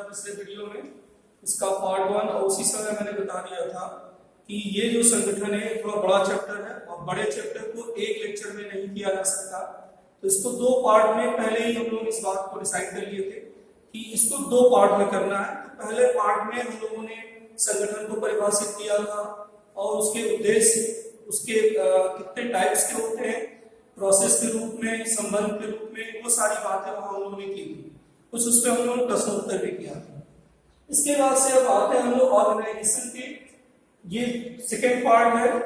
पिछले वीडियो में, इसका पार्ट 1, और उसी समय मैंने बता दिया था कि ये जो संगठन है थोड़ा बड़ा चैप्टर है और बड़े चैप्टर को एक लेक्चर में नहीं किया जा सकता। तो इसको दो पार्ट में पहले ही हम लोग इस बात को डिसाइड कर लिए थे कि इसको दो पार्ट में करना है। तो पहले पार्ट में हम लोगों ने संगठन को परिभाषित किया था और उसके उद्देश्य, उसके कितने टाइप्स के होते हैं, प्रोसेस के रूप में, संबंध के रूप में, वो सारी बातें हम लोगों ने की थी। कुछ उस पर हम लोगों ने प्रश्नोत्तर भी किया था। इसके बाद से अब आते हैं हम लोग ऑर्गेनाइजेशन के, ये सेकेंड पार्ट है,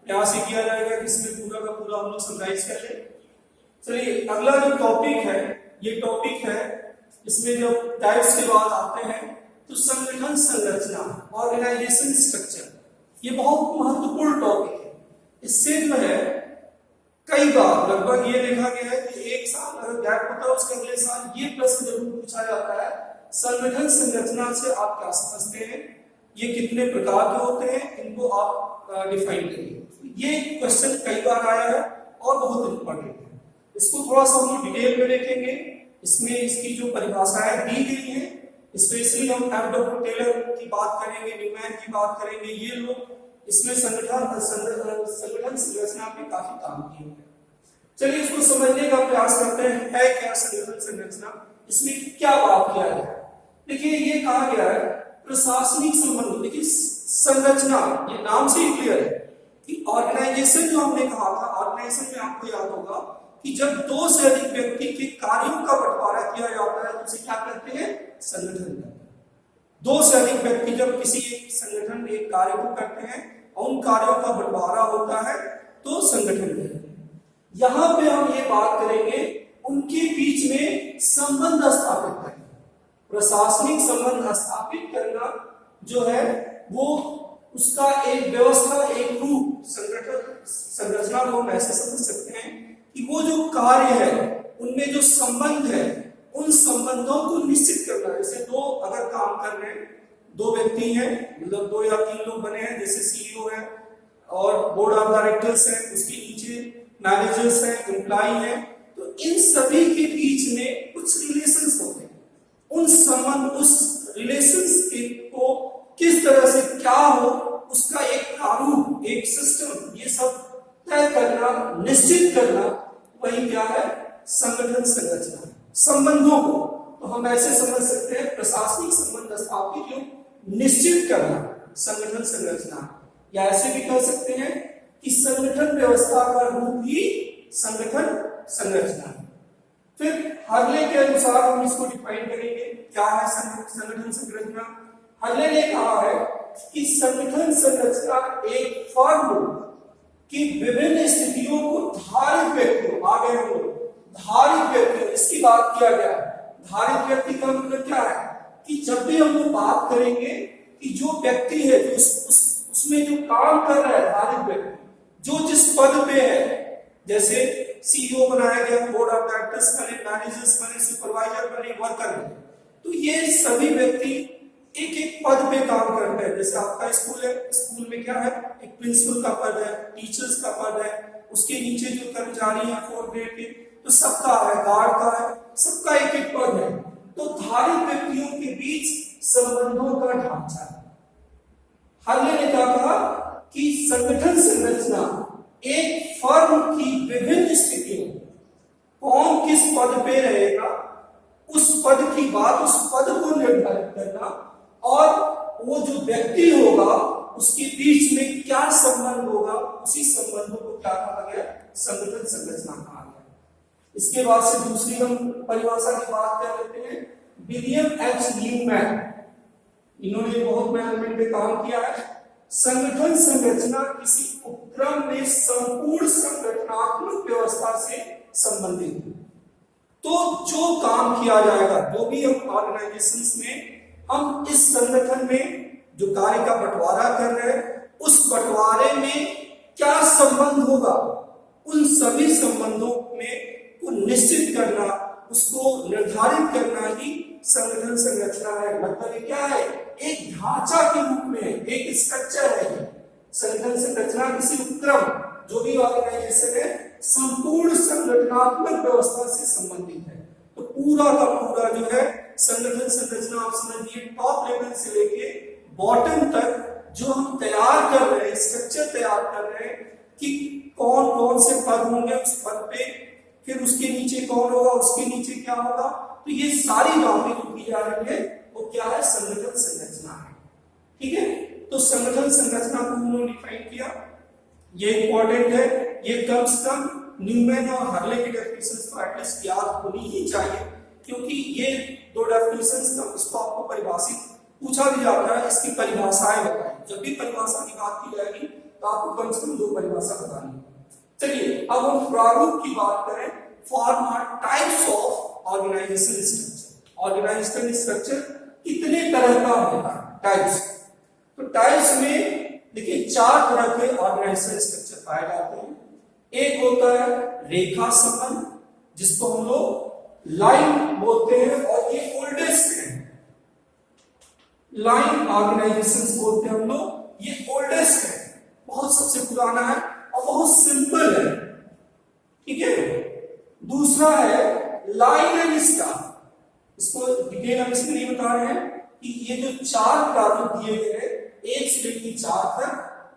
प्रयास ही किया जाएगा कि इसमें पूरा का पूरा हम लोग समराइज कर ले। चलिए अगला जो टॉपिक है, ये टॉपिक है, इसमें जब टाइप्स के बाद आते हैं तो संगठन संरचना, ऑर्गेनाइजेशन स्ट्रक्चर, ये बहुत महत्वपूर्ण टॉपिक है। इससे जो है कई बार लगभग ये देखा गया है कि एक साल अगर गैप होता है उसके अगले साल ये प्रश्न जरूर पूछा जाता है, संगठन संरचना से आप क्या समझते हैं, ये कितने प्रकार के होते हैं, इनको आप डिफाइन करिए। ये क्वेश्चन कई बार आया है और बहुत इंपॉर्टेंट है। इसको थोड़ा सा हम डिटेल में देखेंगे। इसमें इसकी जो परिभाषाएं दी गई है, स्पेशली हम एफ डब्ल्यू टेलर की बात करेंगे, न्यूमैन की बात करेंगे, ये लोग इसमें संगठन संरचना पे काफी काम किए हैं। चलिए इसको समझने का प्रयास करते हैं, है क्या संगठन संरचना, इसमें क्या बात किया है। देखिए ये कहा गया है प्रशासनिक संबंध। देखिए संरचना, ये नाम से ही क्लियर है कि ऑर्गेनाइजेशन जो हमने कहा था, ऑर्गेनाइजेशन में आपको याद होगा कि जब दो से अधिक व्यक्ति के कार्यों का बंटवारा किया जाता है तो उसे क्या कहते हैं, संगठन कहते हैं। दो से अधिक व्यक्ति जब किसी एक संगठन में एक कार्य को करते हैं और उन कार्यों का बंटवारा होता है तो संगठन कहते हैं। यहां पे हम ये बात करेंगे उनके बीच में संबंध स्थापित करना, प्रशासनिक संबंध स्थापित करना जो है वो उसका एक व्यवस्था, एक रूप, संगठन संरचना को हम ऐसे समझ सकते हैं कि वो जो कार्य है उनमें जो संबंध है उन संबंधों को निश्चित करना। जैसे दो अगर काम कर रहे हैं, दो व्यक्ति हैं, मतलब 2 या 3 लोग बने हैं, जैसे सीईओ है और बोर्ड ऑफ डायरेक्टर्स है, उसके नीचे मैनेजर्स हैं, एम्प्लॉय हैं, तो इन सभी के बीच में कुछ रिलेशंस होते हैं। उन संबंध, उस रिलेशंस के को किस तरह से क्या हो, उसका एक प्रारूप, एक सिस्टम, ये सब तय करना, निश्चित करना, वही क्या है, संगठन संरचना। संबंधों को तो हम ऐसे समझ सकते हैं प्रशासनिक संबंध स्थापित जो निश्चित करना, संगठन संरचना, या ऐसे भी कह सकते हैं कि संगठन व्यवस्था का रूप ही संगठन संरचना। फिर हर्ले के अनुसार हम इसको डिफाइन करेंगे, क्या है संगठन संरचना। हर्ले ने कहा है कि संगठन संरचना एक फर्म की विभिन्न स्थितियों को धारित व्यक्तियों, आगे हम लोग धारित व्यक्तियों, इसकी बात किया गया। धारित व्यक्ति का मतलब क्या है कि जब भी हम लोग बात करेंगे कि जो व्यक्ति है जो उसमें जो काम कर रहा है, धारित व्यक्ति जो जिस पद पे है, जैसे सीईओ बनाया गया, बोर्ड ऑफ डायरेक्टर्स बने, मैनेजर्स बने, सुपरवाइजर बने, वर्कर बने, तो ये सभी व्यक्ति एक एक पद पे काम करते हैं। जैसे आपका स्कूल है, स्कूल में क्या है, एक प्रिंसिपल का पद है, टीचर्स का पद है, उसके नीचे जो कर्मचारी है 4 ग्रेड के, तो सबका है, गार्ड का है, सबका एक एक पद है। तो धारित व्यक्तियों के बीच संबंधों का ढांचा है। हर्ले ने क्या कहा कि संगठन संरचना एक फर्म की विभिन्न स्थितियों, कौन किस पद पे रहेगा, उस पद की बात, उस पद को निर्धारित करना, और वो जो व्यक्ति होगा उसके बीच में क्या संबंध होगा, उसी संबंधों को क्या कहा गया, संगठन संरचना कहा गया। इसके बाद से दूसरी हम परिभाषा की बात कर लेते हैं, विलियम एच न्यूमैन, इन्होंने बहुत मैनेजमेंट में काम किया है। संगठन संरचना किसी उपक्रम में संपूर्ण संगठनात्मक व्यवस्था से संबंधित है। तो जो काम किया जाएगा, जो भी हम ऑर्गेनाइजेशंस में हम इस संगठन में जो कार्य का बंटवारा कर रहे हैं, उस बंटवारे में क्या संबंध होगा, उन सभी संबंधों में को निश्चित करना, उसको निर्धारित करना ही संगठन संरचना है। मतलब क्या है, एक ढांचा के रूप में, एक स्ट्रक्चर है। संगठन संरचना किसी उपक्रम, जो भी ऑर्गेनाइजेशन है, संपूर्ण संगठनात्मक व्यवस्था से संबंधित है। तो पूरा का पूरा जो है संगठन संरचना आप समझिए टॉप लेवल से लेके बॉटम तक जो हम तैयार कर रहे हैं, स्ट्रक्चर तैयार कर रहे हैं कि कौन कौन से पद होंगे उस पद पे, फिर उसके नीचे कौन होगा, उसके नीचे क्या होगा, तो ये सारी बातें जो की जा रही है वो क्या है, संगठन संरचना है। ठीक है, तो संगठन संरचना को उन्होंने डिफाइन किया, ये इंपॉर्टेंट है, ये कम से कम न्यूमैन और हर्ले की डेफिनेशंस तो एटलीस्ट याद होनी ही चाहिए, क्योंकि ये दो डेफिनेशंस का इसको आपको परिभाषित पूछा भी जाता है, इसकी परिभाषाएं बताएं। जब भी परिभाषा की बात की जाएगी तो आपको कम से कम दो परिभाषा बतानी है। चलिए अब हम प्रारूप की बात करें, फॉर्म और types of organisation structure. Organisation structure कितने तरह का होता है, टाइप्स। तो टाइप्स में देखिए 4 तरह के ऑर्गेनाइजेशन स्ट्रक्चर पाए जाते हैं। एक होता है रेखा संबंध, जिसको हम लोग लाइन बोलते हैं, और ये ओल्डेस्ट है, लाइन ऑर्गेनाइजेशन बोलते हैं हम लोग, ये ओल्डेस्ट है, बहुत सबसे पुराना है और बहुत सिंपल है। ठीक है, दूसरा है लाइन एंड स्टाफ, इसको डिटेल हम इसमें नहीं बता रहे हैं कि ये जो 4 प्रारूप दिए गए हैं 1 से लेकर 4 तक,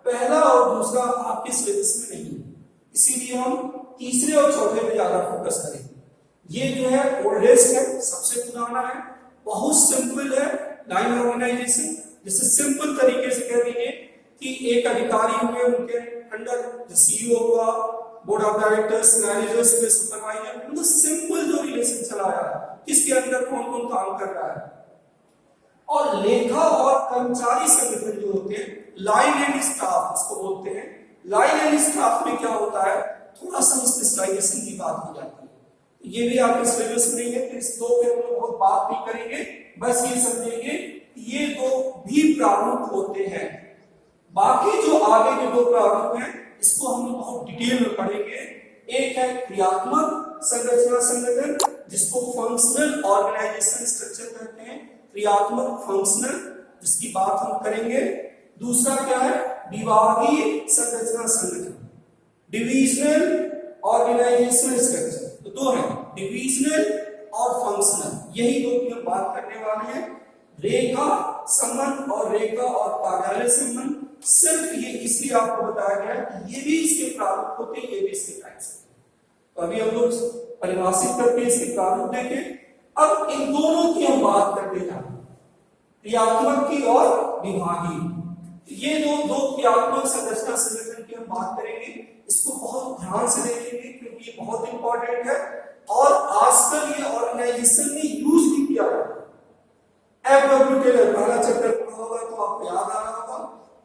पहला और दूसरा आपके सिलेबस में नहीं है, इसीलिए हम तीसरे और चौथे में ज्यादा फोकस करेंगे। ये जो है ओल्डेस्ट है, सबसे पुराना है, बहुत सिंपल है लाइन ऑर्गेनाइजेशन। जैसे सिंपल तरीके से कह दीजिए कि एक अधिकारी हुए, उनके अंडर सीईओ हुआ, बोर्ड ऑफ डायरेक्टर्स, मैनेजर्स हुए, सुपरवाइजर, मतलब सिंपल जो रिलेशन चला रहा है, किसके अंदर कौन कौन काम कर रहा है। और लेखा और कर्मचारी संगठन जो होते हैं, लाइन एंड स्टाफ इसको बोलते हैं। लाइन एंड स्टाफ में क्या होता है, थोड़ा सा स्पेशलाइजेशन की बात की जाती है, ये भी आपके सिलेबस में नहीं है, तो इस 2 पे हम लोग बहुत बात नहीं करेंगे, बस ये समझेंगे ये 2 भी प्रारूप होते हैं। बाकी जो आगे के 2 प्रारूप हैं इसको हम लोग बहुत डिटेल में पढ़ेंगे। एक है क्रियात्मक संरचना संगठन, जिसको फंक्शनल ऑर्गेनाइजेशन स्ट्रक्चर कहते हैं, क्रियात्मक फंक्शनल, जिसकी बात हम करेंगे। दूसरा क्या है, विभागीय संरचना संगठन, डिविजनल ऑर्गेनाइजेशन स्ट्रक्चर। तो 2 है, डिविजनल और फंक्शनल, यही 2 की हम बात करने वाले हैं। रेखा संबंध और रेखा और कार्यालय संबंध, सिर्फ ये इसलिए आपको बताया गया है कि ये भी इसके प्रारूप होते हैं, ये भी इसके टाइप्स हैं। तो अभी हम लोग परिभाषित करके इसके प्रारूप देखें। अब इन दोनों की हम बात करते हैं, क्रियात्मक की और विभागीय। ये दो क्रियात्मक संरचना संगठन की हम बात करेंगे, इसको बहुत ध्यान से देखेंगे क्योंकि ये बहुत इंपॉर्टेंट है और आजकल ये ऑर्गेनाइजेशन में यूज भी किया जाता है। एफ.डब्ल्यू. टेलर, पहला चैप्टर पढ़ा होगा तो आपको याद आ रहा होगा,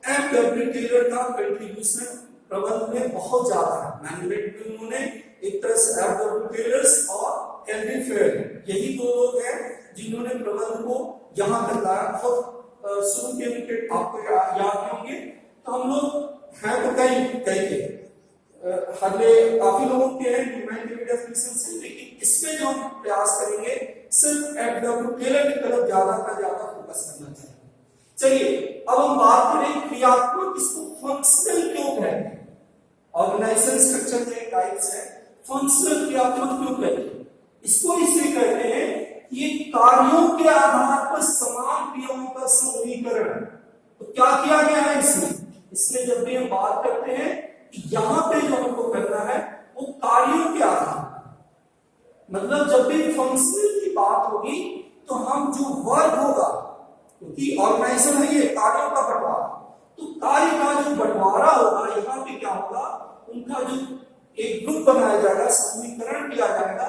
एफ.डब्ल्यू. टेलर का कंट्रीब्यूशन प्रबंध में बहुत ज्यादा है। मैनेजमेंट में उन्होंने एक तरह से एफ.डब्ल्यू. टेलर और हेनरी फेयर, यही 2 लोग हैं जिन्होंने प्रबंध को यहां तक लाया। बहुत शुरू के उनके आपको याद होंगे। तो हम लोग हैं तो कई हरले काफी लोगों के हैं ह्यूमन डेफिनेशन से, लेकिन इसमें जो हम प्रयास करेंगे सिर्फ एफ.डब्ल्यू. टेलर की तरफ ज्यादा का ज्यादा फोकस करना चाहिए। चलिए अब हम बात करें क्रियात्मक, इसको फंक्शनल क्यों कहते हैं। ऑर्गेनाइजेशन स्ट्रक्चर के टाइप्स है, फंक्शनल क्रियात्मक क्यों कहते हैं, इसको इसलिए कहते हैं ये कार्यों के आधार पर समान क्रियाओं का समूहीकरण है। तो क्या किया गया है इसमें जब भी हम बात करते हैं कि यहां पे जो हमको करना है वो कार्यों के आधार, मतलब जब भी फंक्शनल की बात होगी तो हम जो वर्क होगा, क्योंकि ऑर्गेनाइजेशन है ये कार्यों का बंटवारा, तो कार्य का जो बंटवारा होगा यहाँ पे क्या होगा, उनका जो एक ग्रुप बनाया जाएगा, समूहीकरण किया जाएगा।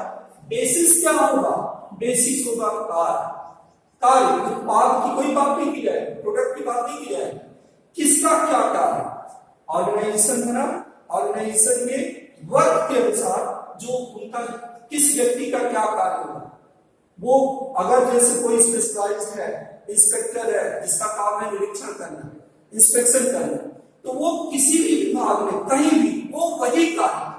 बेसिस क्या होगा, बेसिस होगा कार्य, उत्पाद की कोई बात नहीं की जाए, प्रोडक्ट की बात नहीं की जाए, किसका क्या कार्य, ऑर्गेनाइजेशन बना, ऑर्गेनाइजेशन में वर्क के अनुसार जो उनका किस व्यक्ति का क्या कार्य होगा। वो अगर जैसे कोई स्पेशलाइज्ड है, इंस्पेक्टर है जिसका काम है निरीक्षण करना, इंस्पेक्शन करना, तो वो किसी भी विभाग में कहीं भी वो वही कार्य,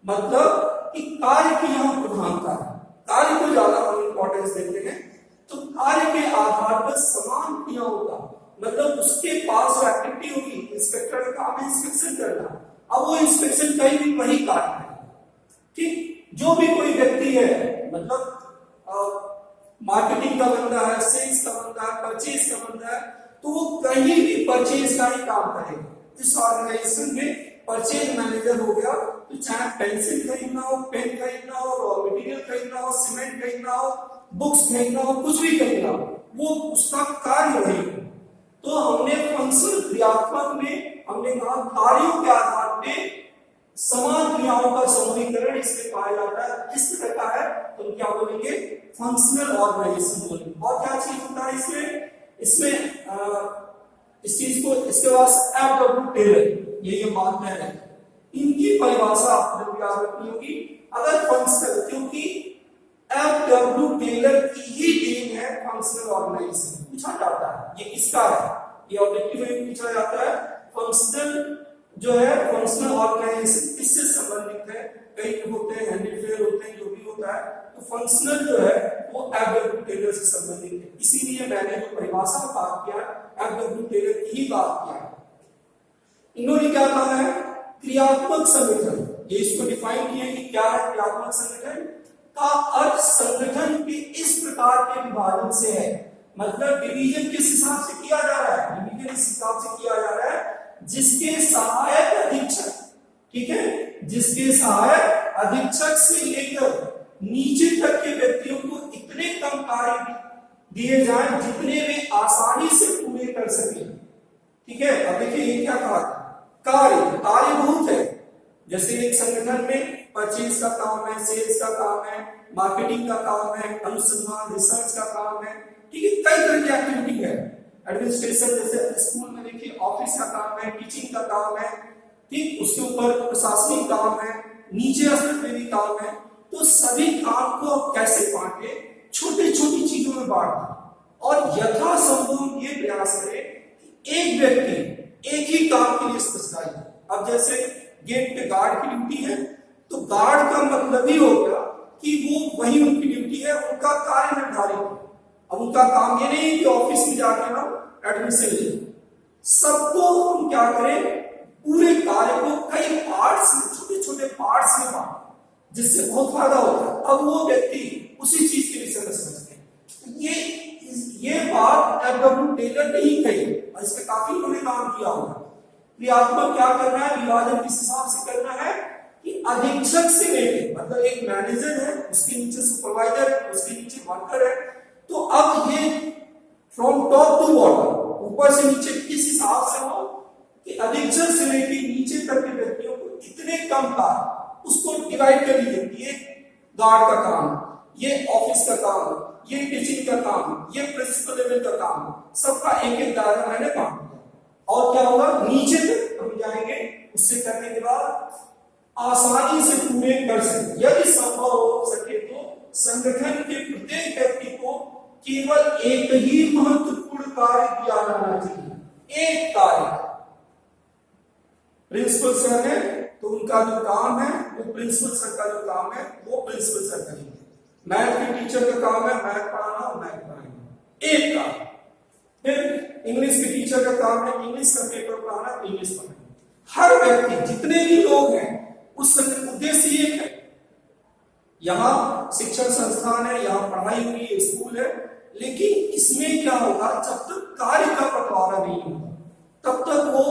मतलब कि कार्य की यहाँ प्रधानता है, कार्य को ज्यादा हम इंपॉर्टेंस देते हैं। तो कार्य के आधार पर समान क्रिया होगा, मतलब उसके पास जो एक्टिविटी होगी, इंस्पेक्टर का काम है इंस्पेक्शन करना, अब वो इंस्पेक्शन कहीं भी वही कार्य है। ठीक, जो भी कोई व्यक्ति है, मतलब मार्केटिंग का बंदा है, सेल्स का बंदा है, परचेज का बंदा है, तो वो कहीं भी परचेज का ही काम करेगा। इस ऑर्गेनाइजेशन में परचेज मैनेजर हो गया, तो चाहे पेंसिल खरीदना हो, पेन खरीदना हो, रॉ मटेरियल खरीदना हो, सीमेंट खरीदना हो, बुक्स खरीदना हो, कुछ भी खरीदना हो, वो उसका कार्य वही है। तो हमने फंक्शनल क्रियात्मक में हमने कहा कार्यों के आधार पे समान क्रियाओं का समूहीकरण इसमें पाया जाता है, इस तरह का है, तो क्या बोलेंगे, फंक्शनल ऑर्गेनाइजेशन बोलेंगे। और क्या चीज होता है इसमें, इस चीज को इसके बाद एफ.डब्ल्यू. टेलर ये मानते हैं, इनकी परिभाषा आपको याद रखनी होगी। अगर फंक्शनल, क्योंकि एफ.डब्ल्यू. टेलर की ही टीम है फंक्शनल ऑर्गेनाइजेशन, पूछा जाता है ये किसका है, ये ऑब्जेक्टिव में पूछा जाता है। फंक्शनल जो है, फंक्शनल ऑर्गेनाइजेशन किससे संबंधित है, कई होते हैं, हैंडीफेयर होते हैं, जो भी होता है, तो फंक्शनल जो है वो एफ.डब्ल्यू. टेलर से संबंधित है। इसीलिए मैंने जो परिभाषा में बात किया, एफ.डब्ल्यू. टेलर की ही बात किया। इन्होंने क्या कहा है, क्रियात्मक संगठन, ये इसको डिफाइन किया कि क्या है क्रियात्मक संगठन का अर्थ, संगठन के इस प्रकार के विभाजन से है, मतलब डिवीजन किस हिसाब से किया जा रहा है, डिवीजन इस हिसाब से किया जा रहा है जिसके सहायक अधीक्षक, ठीक है, जिसके सहायक अधीक्षक से लेकर नीचे तक के व्यक्तियों को इतने कम कार्य दिए जाएं जितने वे आसानी से पूरे कर सके। ठीक है, अब देखिए ये क्या कहा, कार्य बहुत है, जैसे एक संगठन में परचेज का काम है, सेल्स का काम है, मार्केटिंग का काम है, अनुसंधान रिसर्च का काम है, ठीक है, कई तरह की एक्टिविटी है। एडमिनिस्ट्रेशन जैसे स्कूल में देखिए ऑफिस का काम है, टीचिंग का काम है, ठीक, उसके ऊपर प्रशासनिक काम है, नीचे स्तर पे भी काम है। तो सभी काम को आप कैसे बांटे, छोटी छोटी चीजों में बांटे और यथासंभव ये प्रयास करें कि एक व्यक्ति एक ही काम के लिए स्पेशलाइज है। अब जैसे गेट पे गार्ड की ड्यूटी है, तो गार्ड का मतलब ही हो गया कि वो वही उनकी ड्यूटी है, उनका कार्य निर्धारित है। अब उनका काम ये नहीं है कि ऑफिस में जाकर हम एडमिशन ले, सबको हम क्या करें, पूरे कार्य को कई पार्ट्स में, छोटे छोटे पार्ट्स में बांटें, जिससे बहुत फायदा होता है। अब वो व्यक्ति उसी चीज के विषय में समझते हैं। ये बात एफ.डब्ल्यू. टेलर ने ही कही और इस पे काफी उन्होंने काम किया होगा। क्रियात्मक क्या करना है, विभाजन किस हिसाब से करना है कि अधीक्षक से लेके, मतलब एक मैनेजर है, उसके नीचे सुपरवाइजर है, उसके नीचे वर्कर है, तो अब ये फ्रॉम टॉप टू बॉटम, ऊपर से नीचे किस हिसाब से हो कि अधीक्षक से लेके नीचे तक के व्यक्तियों को इतने कम कार्य, उसको डिवाइड कर लीजिए, ये गार्ड का काम, ये ऑफिस का काम, ये टीचिंग का काम, ये प्रिंसिपल लेवल का काम, सबका एक एक दायरा मैंने बांट दिया। और क्या होगा, नीचे तक हम जाएंगे, उससे करने के बाद आसानी से पूरे कर सके। यदि संभव हो सके तो संगठन के प्रत्येक व्यक्ति को केवल एक ही महत्वपूर्ण कार्य दिया जाना चाहिए, एक कार्य। प्रिंसिपल सर है तो उनका जो काम है वो प्रिंसिपल सर का जो काम है वो प्रिंसिपल सर करेंगे। मैथ के टीचर का काम है मैथ पढ़ाना, मैथ पढ़ाएंगे, एक काम। फिर इंग्लिश के टीचर का काम है इंग्लिश का पेपर पढ़ाना, इंग्लिश पढ़ाएंगे। हर व्यक्ति, जितने भी लोग हैं, उस उद्देश्य एक है। यहाँ शिक्षण संस्थान है, यहाँ पढ़ाई हुई स्कूल है, लेकिन इसमें क्या होगा, जब तक कार्य का बंटवारा नहीं होगा तब तक वो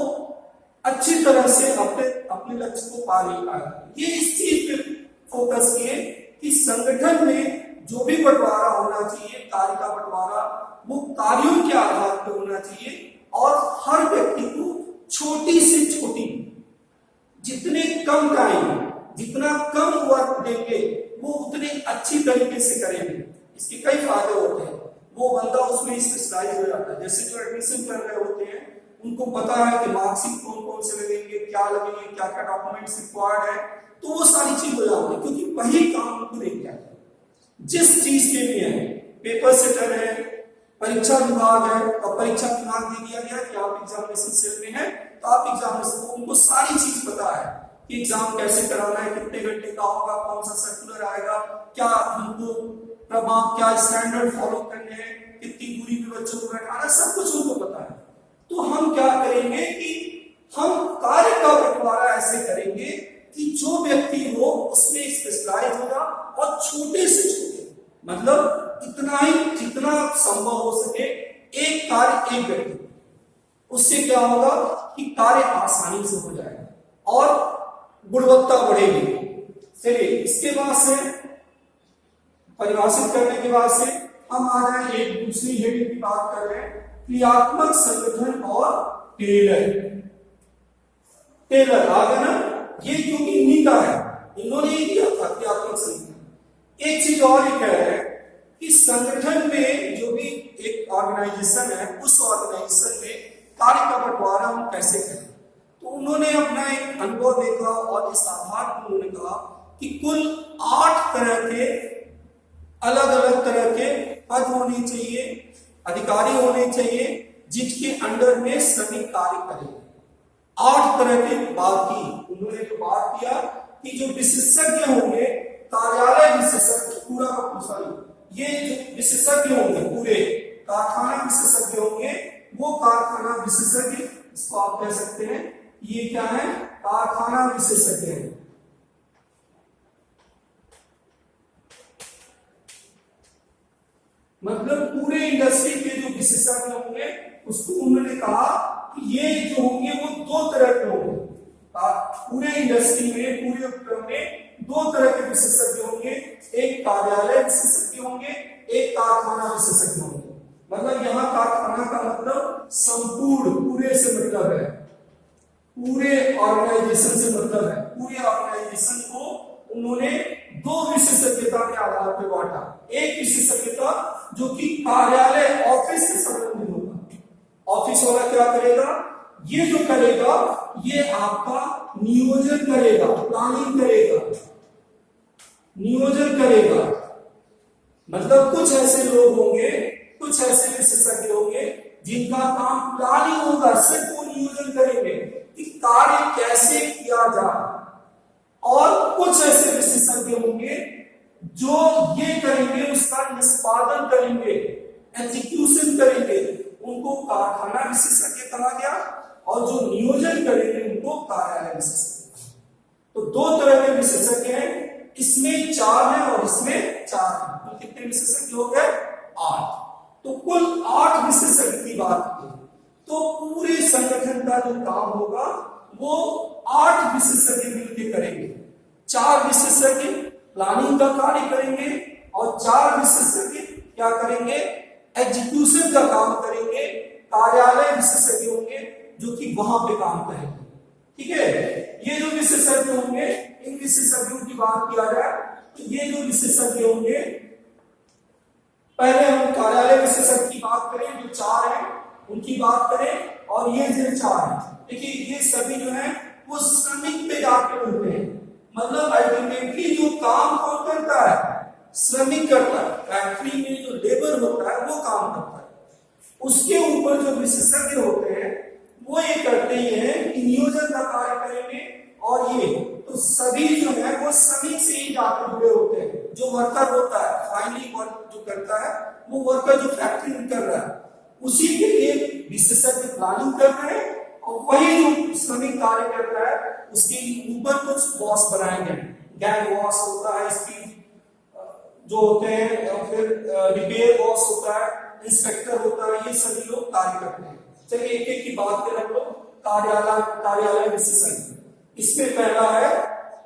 अच्छी तरह से अपने लक्ष्य को पा नहीं पाएगा। ये इस चीज पे फोकस किए कि संगठन में जो भी बंटवारा होना चाहिए, कार्य का बंटवारा, वो कार्यों के आधार पर होना चाहिए और हर व्यक्ति को छोटी से छोटी, जितने कम टाइम, जितना कम वर्क देंगे वो उतने अच्छी तरीके से करेंगे। इसके कई फायदे होते हैं, वो बंदा उसमें स्पेशलाइज हो जाता है। जैसे जो एडमिशन कर रहे होते हैं उनको पता है कि मार्कशीट कौन कौन से लगेंगे, क्या लगेंगे, क्या क्या डॉक्यूमेंट्स रिक्वायर्ड है, तो वो सारी चीज हो जाती है, क्योंकि वही काम उनको देख जाता है। जिस चीज के लिए है, पेपर सेटर है, परीक्षा विभाग है, और परीक्षा विभाग दे दिया गया कि आप एग्जामिनेशन सेल में है, तो आप एग्जामिनेशन, उनको सारी चीज पता है कि एग्जाम कैसे कराना है, कितने घंटे का होगा, कौन सा सर्कुलर आएगा, क्या हमको प्रभाव, क्या स्टैंडर्ड फॉलो करने हैं, कितनी दूरी पे बच्चों को बैठाना, सब कुछ उनको पता है। तो हम क्या करेंगे कि हम कार्य का बंटवारा ऐसे करेंगे कि जो व्यक्ति हो उसमें स्पेशलाइज होगा और छोटे से छोटे, मतलब इतना ही जितना संभव हो सके एक कार्य एक व्यक्ति, उससे क्या होगा कि कार्य आसानी से हो जाएगा और गुणवत्ता बढ़ेगी। चलिए इसके बाद से परिभाषित करने के बाद से हम आ जाए एक दूसरी हेडिंग की बात कर रहे हैं, क्रियात्मक संगठन और टेलर। टेलर आ गया ना, ये क्योंकि इन्हीं का है, इन्होंने ही दिया था क्रियात्मक संगठन। एक चीज और ही कह रहे हैं कि संगठन में जो भी एक ऑर्गेनाइजेशन है, उस ऑर्गेनाइजेशन में कार्य का बंटवारा हम कैसे करें। तो उन्होंने अपना एक अनुभव देखा और इस आधार पर उन्होंने कहा कि कुल 8 तरह के अलग अलग तरह के पद होने चाहिए, अधिकारी होने चाहिए, जिनके अंडर में श्रमिक कार्य करेंगे। 8 तरह की बात की उन्होंने, जो बात किया कि जो विशेषज्ञ होंगे, कार्यालय विशेषज्ञ, पूरा सॉरी ये जो विशेषज्ञ होंगे, पूरे कारखाना विशेषज्ञ होंगे, वो कारखाना विशेषज्ञ, इसको आप कह सकते हैं ये क्या है, कारखाना विशेषज्ञ है। मतलब पूरे इंडस्ट्री के जो विशेषज्ञ होंगे, उसको उन्होंने कहा कि ये जो होंगे वो 2 तरह के होंगे। पूरे इंडस्ट्री में, पूरे उपक्रम में 2 तरह के विशेषज्ञ होंगे, एक कार्यालय विशेषज्ञ होंगे, एक कारखाना विशेषज्ञ होंगे। मतलब यहाँ कारखाना का मतलब संपूर्ण, पूरे से मतलब है, पूरे ऑर्गेनाइजेशन से मतलब है। पूरे ऑर्गेनाइजेशन को उन्होंने 2 विशेषज्ञता के आधार पर बांटा। एक विशेषज्ञता जो कि कार्यालय, ऑफिस से संबंधित होगा। ऑफिस वाला क्या करेगा, ये जो करेगा ये आपका नियोजन करेगा, प्लानिंग करेगा, नियोजन करेगा। मतलब कुछ ऐसे लोग होंगे, कुछ ऐसे विशेषज्ञ होंगे जिनका काम प्लानिंग होगा, सिर्फ वो नियोजन करेंगे कि कार्य कैसे किया जाए। और कुछ ऐसे विशेषज्ञ होंगे जो ये करेंगे, उसका निष्पादन करेंगे, एग्जीक्यूशन करेंगे, उनको कारखाना विशेषज्ञ कहा गया। और जो नियोजन करेंगे उनको कार्यालय विशेषज्ञ। तो 2 तरह के विशेषज्ञ हैं, इसमें 4 है और इसमें 4 है। तो कितने विशेषज्ञ हो गए, 8। तो कुल 8 विशेषज्ञ की बात की। तो पूरे संगठन का जो काम होगा वो 8 विशेषज्ञ मिलकर करेंगे। 4 विशेषज्ञ प्लानिंग का कार्य करेंगे और 4 विशेषज्ञ क्या करेंगे, एग्जीक्यूशन का काम करेंगे। कार्यालय विशेषज्ञ होंगे जो कि वहां पे काम करेंगे। ठीक है, ये जो विशेषज्ञ होंगे, इन विशेषज्ञों की बात किया जाए तो ये जो विशेषज्ञ होंगे, पहले हम कार्यालय विशेषज्ञ की बात करें, जो 4 हैं उनकी बात करें। और ये जो 4 है, देखिए ये सभी जो है वो श्रमिक पे जाके होते हैं। मतलब अल्टीमेटली जो काम कौन करता है, श्रमिक करता है। फैक्ट्री में जो लेबर होता है वो काम करता है। उसके ऊपर जो विशेषज्ञ होते हैं वो ये करते ही हैं कि नियोजन का कार्य करेंगे। और ये तो सभी जो है वो श्रमिक से ही जाकर जुड़े होते हैं। जो वर्कर होता है, फाइनली वर्क जो करता है, वो वर्कर जो फैक्ट्री में कर रहा है, उसी के लिए विशेषज्ञ प्लानिंग कर रहे हैं। और वही जो श्रमिक कार्य कर रहा है उसके ऊपर कुछ बॉस बनाए गए, गैंग बॉस होता है, स्पीड जो होते हैं, और फिर रिपेयर बॉस होता है, इंस्पेक्टर होता है, ये सभी लोग कार्य करते हैं। चलिए एक एक की बात करें हम लोग। कार्यालय विशेषज्ञ, इसमें पहला है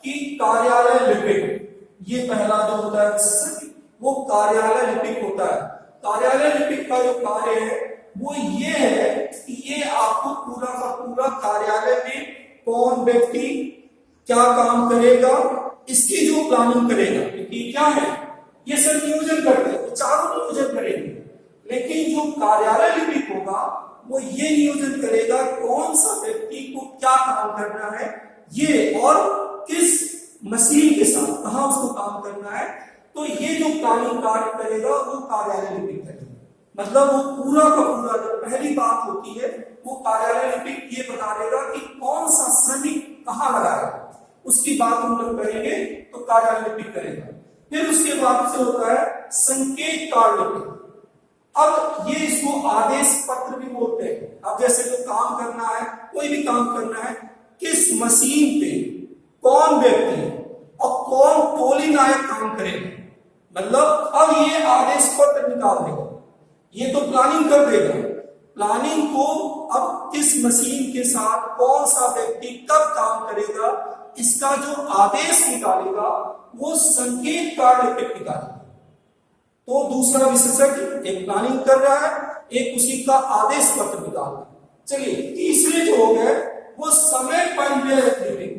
कि कार्यालय लिपिक। ये पहला जो होता है विशेषज्ञ, वो कार्यालय लिपिक होता है। कार्यालय लिपिक का जो कार्य है वो ये है कि ये आपको पूरा का पूरा कार्यालय में कौन व्यक्ति क्या काम करेगा, इसकी जो प्लानिंग करेगा। क्योंकि क्या है, ये सब नियोजन करते हैं, चारों नियोजन करेंगे। लेकिन जो कार्यालय लिपिक होगा वो ये नियोजन करेगा कौन सा व्यक्ति को क्या काम करना है, ये और किस मशीन के साथ कहां उसको काम करना है। तो ये जो प्लानिंग कार्य करेगा वो कार्यालय लिपिक करेगा। मतलब वो पूरा का पूरा जो पहली बात होती है वो कार्यालय लिपिक ये बता देगा कि कौन सा श्रमिक कहां लगा है, उसकी बात हम लोग करेंगे तो कार्यालय लिपिक करेगा। फिर उसके बाद से होता है संकेत कार्य लिपिक। अब ये इसको आदेश पत्र भी बोलते हैं। अब जैसे जो काम करना है, कोई भी काम करना है, किस मशीन पे कौन व्यक्ति और कौन टोली नायक काम करेगा, मतलब अब ये आदेश पत्र निकाल देगा, ये तो प्लानिंग कर देगा। प्लानिंग को अब किस मशीन के साथ कौन सा व्यक्ति कब काम करेगा, इसका जो आदेश निकालेगा वो संकेत कार्ड लिपिक निकालेगा। तो दूसरा विशेषज्ञ एक प्लानिंग कर रहा है, एक उसी का आदेश पत्र निकाल रहा है। चलिए तीसरे जो हो गए वो समय परिव्यय लिपिक,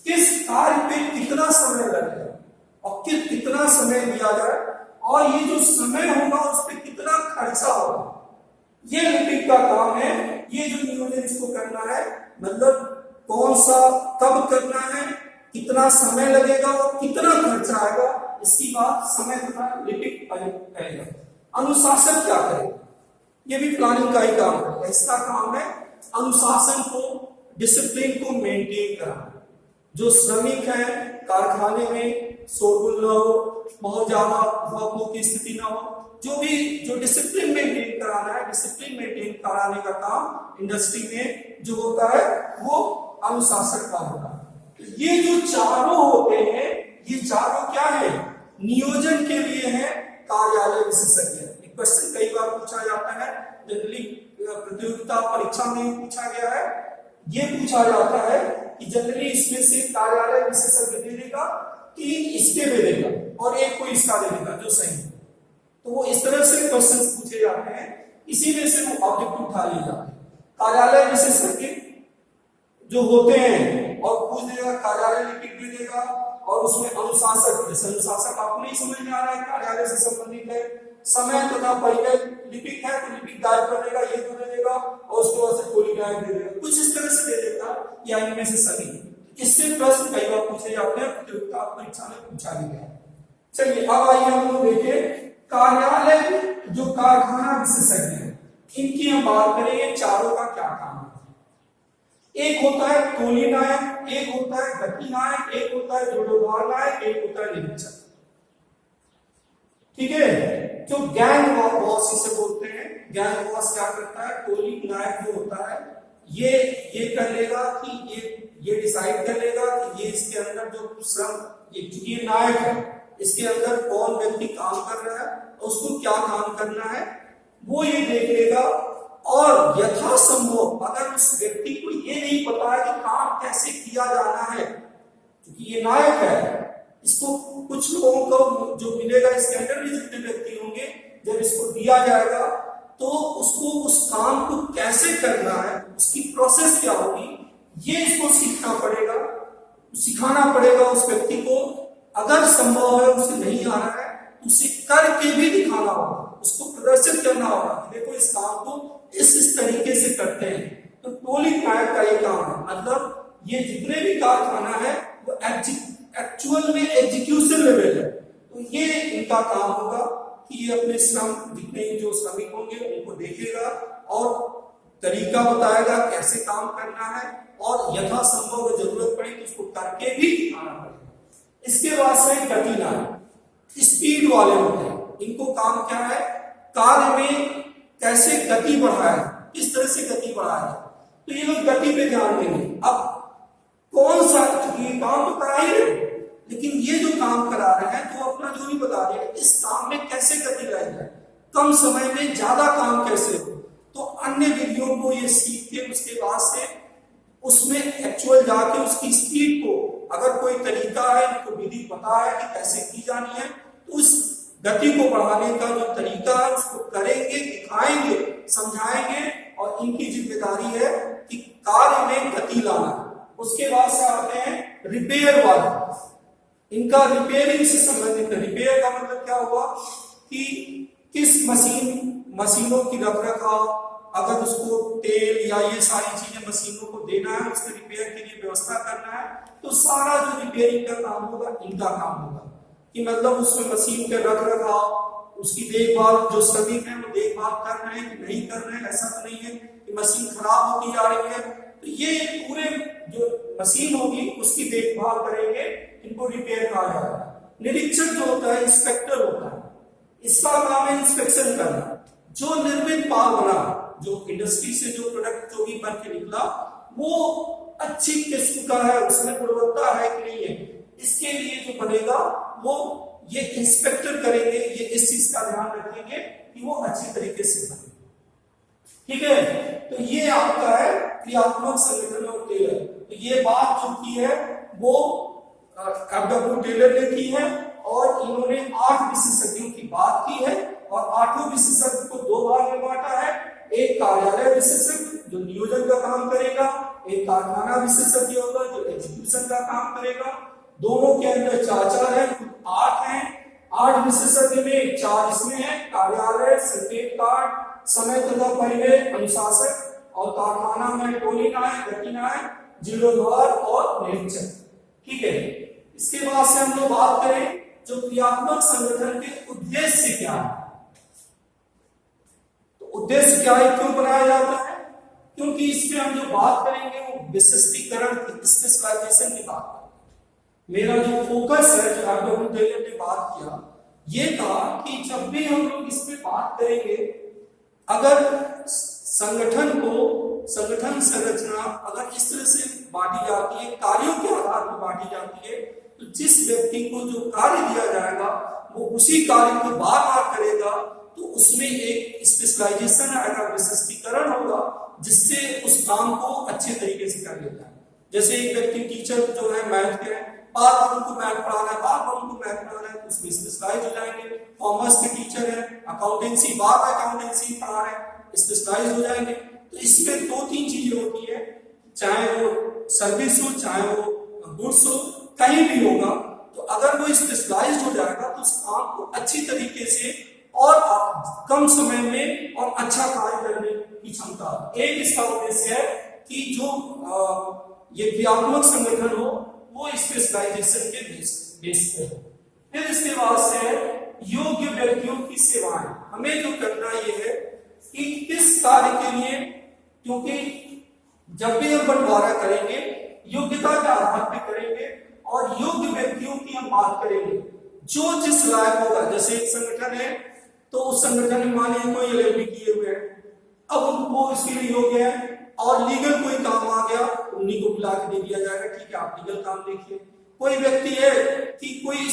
किस कार्य पे कितना समय लगेगा और कितना समय लिया जाए और ये जो समय होगा उस पर कितना खर्चा होगा, ये लिपिक का काम है। ये जो नियोजन इसको करना है, मतलब कौन सा कब करना है, कितना समय लगेगा और कितना खर्चा आएगा, इसकी बात समय तथा लिपिक करेगा। अनुशासन क्या करेगा, ये भी प्लानिंग का ही काम करेगा। इसका काम है अनुशासन को, डिसिप्लिन को मेंटेन करना। जो श्रमिक है कारखाने में शोरगुल न हो, बहुत ज्यादा अफवाहों की स्थिति न हो, जो भी जो डिसिप्लिन मेंटेन कराना है, डिसिप्लिन मेंटेन कराने का काम इंडस्ट्री में जो होता है वो अनुशासन का होता है। ये जो चारों होते हैं, ये चारों क्या है, नियोजन के लिए है कार्यालय विशेषज्ञ। एक क्वेश्चन कई बार पूछा जाता है, जनरली प्रतियोगिता परीक्षा में पूछा गया है, ये पूछा जाता है कि जनरली इसमें से कार्यालय विशेषज्ञ दे देगा, 3 इसके दे देगा और एक कोई इसका दे देगा जो सही है। तो वो इस तरह से क्वेश्चन पूछे जाते हैं, इसी में से वो ऑब्जेक्ट उठा लिए जाते हैं। कार्यालय विशेषज्ञ जो होते हैं और पूछ देगा, कार्यालय लिपिक दे देगा और उसमें अनुशासक, जैसे अनुशासक आपको नहीं समझ में आ रहा है, कार्यालय से संबंधित है, समय तथा परिव्यय लिपिक है तो लिपिक गायब कर देगा, ये तो दे देगा और उसके बाद से कोई गायब दे देगा, कुछ इस तरह से दे देगा या इनमें से सभी। इससे प्रश्न कई बार पूछे जाते हैं, प्रतियोगिता परीक्षा में पूछा गया है। चलिए अब आइए हम लोग देखें कार्यालय जो कारखाना विशेषज्ञ है, इनकी हम बात करेंगे। चारों का क्या काम है, एक होता है टोली नायक, एक होता है गति नायक, एक होता है जोड़ोधार नायक, एक होता है निरीक्षक। ठीक है, जो गैंग बॉस इसे बोलते हैं। गैंग बॉस क्या करता है, टोली नायक जो होता है ये कर लेगा कि ये डिसाइड कर लेगा कि ये इसके अंदर जो श्रम, ये नायक है, इसके अंदर कौन व्यक्ति काम कर रहा है, उसको क्या काम करना है वो ये देख लेगा। और यथासंभव अगर उस व्यक्ति को ये नहीं पता है कि काम कैसे किया जाना है, क्योंकि ये नायक है, इसको कुछ लोगों को जो मिलेगा इसके अंदर भी जितने व्यक्ति होंगे, जब इसको दिया जाएगा तो उसको उस काम को कैसे करना है, उसकी प्रोसेस क्या होगी, ये इसको सीखना पड़ेगा, सिखाना पड़ेगा उस व्यक्ति को। अगर संभव है उसे नहीं आ रहा है उसे करके भी दिखाना होगा, उसको प्रदर्शित करना होगा, देखो इस काम को इस तरीके से करते हैं। तो टोली नायक का ये काम है, मतलब ये जितने भी कारखाना है वो एक्चुअल में एग्जीक्यूशन लेवल है, तो ये इनका काम होगा कि ये अपने श्रम, जितने जो श्रमिक होंगे उनको देखेगा और तरीका बताएगा कैसे काम करना है, और यथासंभव जरूरत पड़े तो उसको करके भी दिखाना पड़ेगा। इसके बाद से गति नायक स्पीड वाले होते हैं, इनको काम क्या है, कार्य में कैसे गति बढ़ाए, किस तरह से गति बढ़ाए, तो ये लोग गति पे ध्यान देंगे। अब कौन सा, ये काम तो करा ही रहे, लेकिन ये जो काम करा रहे हैं तो अपना जो भी बता रहे हैं, इस काम में कैसे गति लाई जाए, कम समय में ज्यादा काम कैसे हो, तो अन्य विधियों को ये सीख के उसके बाद से उसमें एक्चुअल जाके उसकी स्पीड को, अगर कोई तरीका है, इनको विधि पता है कि कैसे की जानी है, तो उस गति को बढ़ाने का जो तरीका है उसको करेंगे, दिखाएंगे, समझाएंगे, और इनकी जिम्मेदारी है कि कार्य में गति लाना। उसके बाद से आते हैं रिपेयर वाले, इनका रिपेयरिंग से संबंधित है। रिपेयर का मतलब क्या हुआ कि किस मशीनों की रखरखाव, अगर उसको तेल या ये सारी चीजें मशीनों को देना है, उसके रिपेयर के लिए व्यवस्था करना है, तो सारा जो रिपेयरिंग का काम होगा इनका काम होगा। कि मतलब उसमें मशीन के रखरखाव, उसकी देखभाल, जो श्रमिक है वो देखभाल कर रहे हैं कि नहीं कर रहे हैं, ऐसा तो नहीं है कि मशीन खराब होती जा रही है, तो ये पूरे जो मशीन होगी उसकी देखभाल करेंगे, इनको रिपेयर कहा जाता है। निरीक्षक जो होता है इंस्पेक्टर होता है, इसका काम है इंस्पेक्शन करना। जो निर्मित माल बना, जो इंडस्ट्री से जो प्रोडक्ट जो भी बन के निकला, वो अच्छी किस्म का है, उसमें गुणवत्ता है कि नहीं है, इसके लिए जो बनेगा वो ये इंस्पेक्टर करेंगे, ये इस चीज का ध्यान रखेंगे कि वो अच्छी तरीके से बने। ठीक है, तो ये आपका है क्रियात्मक संगठन और टेलर। तो ये बात जो की है वो एफ.डब्ल्यू. टेलर ने की है और इन्होंने 8 विशेषज्ञों की बात की है और 8 विशेषज्ञ को 2 भाग में बांटा है। एक कार्यालय विशेषज्ञ जो नियोजन का काम करेगा, एक कारखाना विशेषज्ञ होगा जो एग्जीक्यूशन का काम करेगा। दोनों के अंदर 4 है, 8 हैं। 8 विशेषज्ञ में 4 इसमें है, कार्यालय, संकेत कार्ड, समय तथा परिवेश, अनुशासन, और कारखाना में टोलीनाय, गतिनाय, जीर्णोद्धार और निरीक्षण। ठीक है, इसके बाद से हम लोग बात करें जो क्रियात्मक संगठन के उद्देश्य क्या है। तो उद्देश्य क्या है, क्यों बनाया जाता है? क्योंकि इसमें हम जो बात करेंगे वो विशिष्टीकरण की, स्पेशलाइजेशन की बात करेंगे। मेरा जो फोकस है, जो एफ.डब्ल्यू. टेलर ने बात किया, ये था कि जब भी हम लोग इस पे बात करेंगे, अगर संगठन संरचना अगर इस तरह से बांटी जाती है, कार्यों के आधार पर बांटी जाती है, तो जिस व्यक्ति को जो कार्य दिया जाएगा वो उसी कार्य को बार बार करेगा, तो उसमें एक स्पेशलाइजेशन आएगा, विशिष्टीकरण होगा, जिससे उस काम को अच्छे तरीके से कर लेता है। जैसे एक व्यक्ति टीचर जो है मैथ के, बार बार उनको मैथ पढ़ाना है, बार बार उनको मैथ पढ़ाना है, तो उसमें स्पेशलाइज हो जाएंगे। कॉमर्स के टीचर है, अकाउंटेंसी बार बार अकाउंटेंसी पढ़ा रहे हैं, स्पेशलाइज हो जाएंगे। तो इसमें 2-3 चीजें होती है, चाहे वो सर्विस हो, चाहे वो गुड्स हो, कहीं भी होगा, तो अगर वो स्पेशलाइज्ड हो जाएगा तो उस काम को अच्छी तरीके से और कम समय में और अच्छा कार्य करने की क्षमता। एक इसका उद्देश्य है कि जो ये क्रियात्मक संगठन हो वो स्पेशलाइजेशन के बेस पे हो। फिर इसके बाद से योग्य व्यक्तियों की सेवाएं। हमें जो करना ये है कि किस कार्य के लिए, क्योंकि जब भी हम बंटवारा करेंगे योग्यता के आधार पर करेंगे और योग्य व्यक्तियों की हम बात करेंगे जो जिस लायक होगा। जैसे एक संगठन है तो उस संगठन में मान लीजिए कोई एलएलबी किए हुए हैं, अब उनको इसके लिए योग्य है, और लीगल कोई काम आ गया उन्हीं को बुला के दे दिया जाएगा, ठीक है आप लीगल काम देखिए। कोई व्यक्ति है कि कोई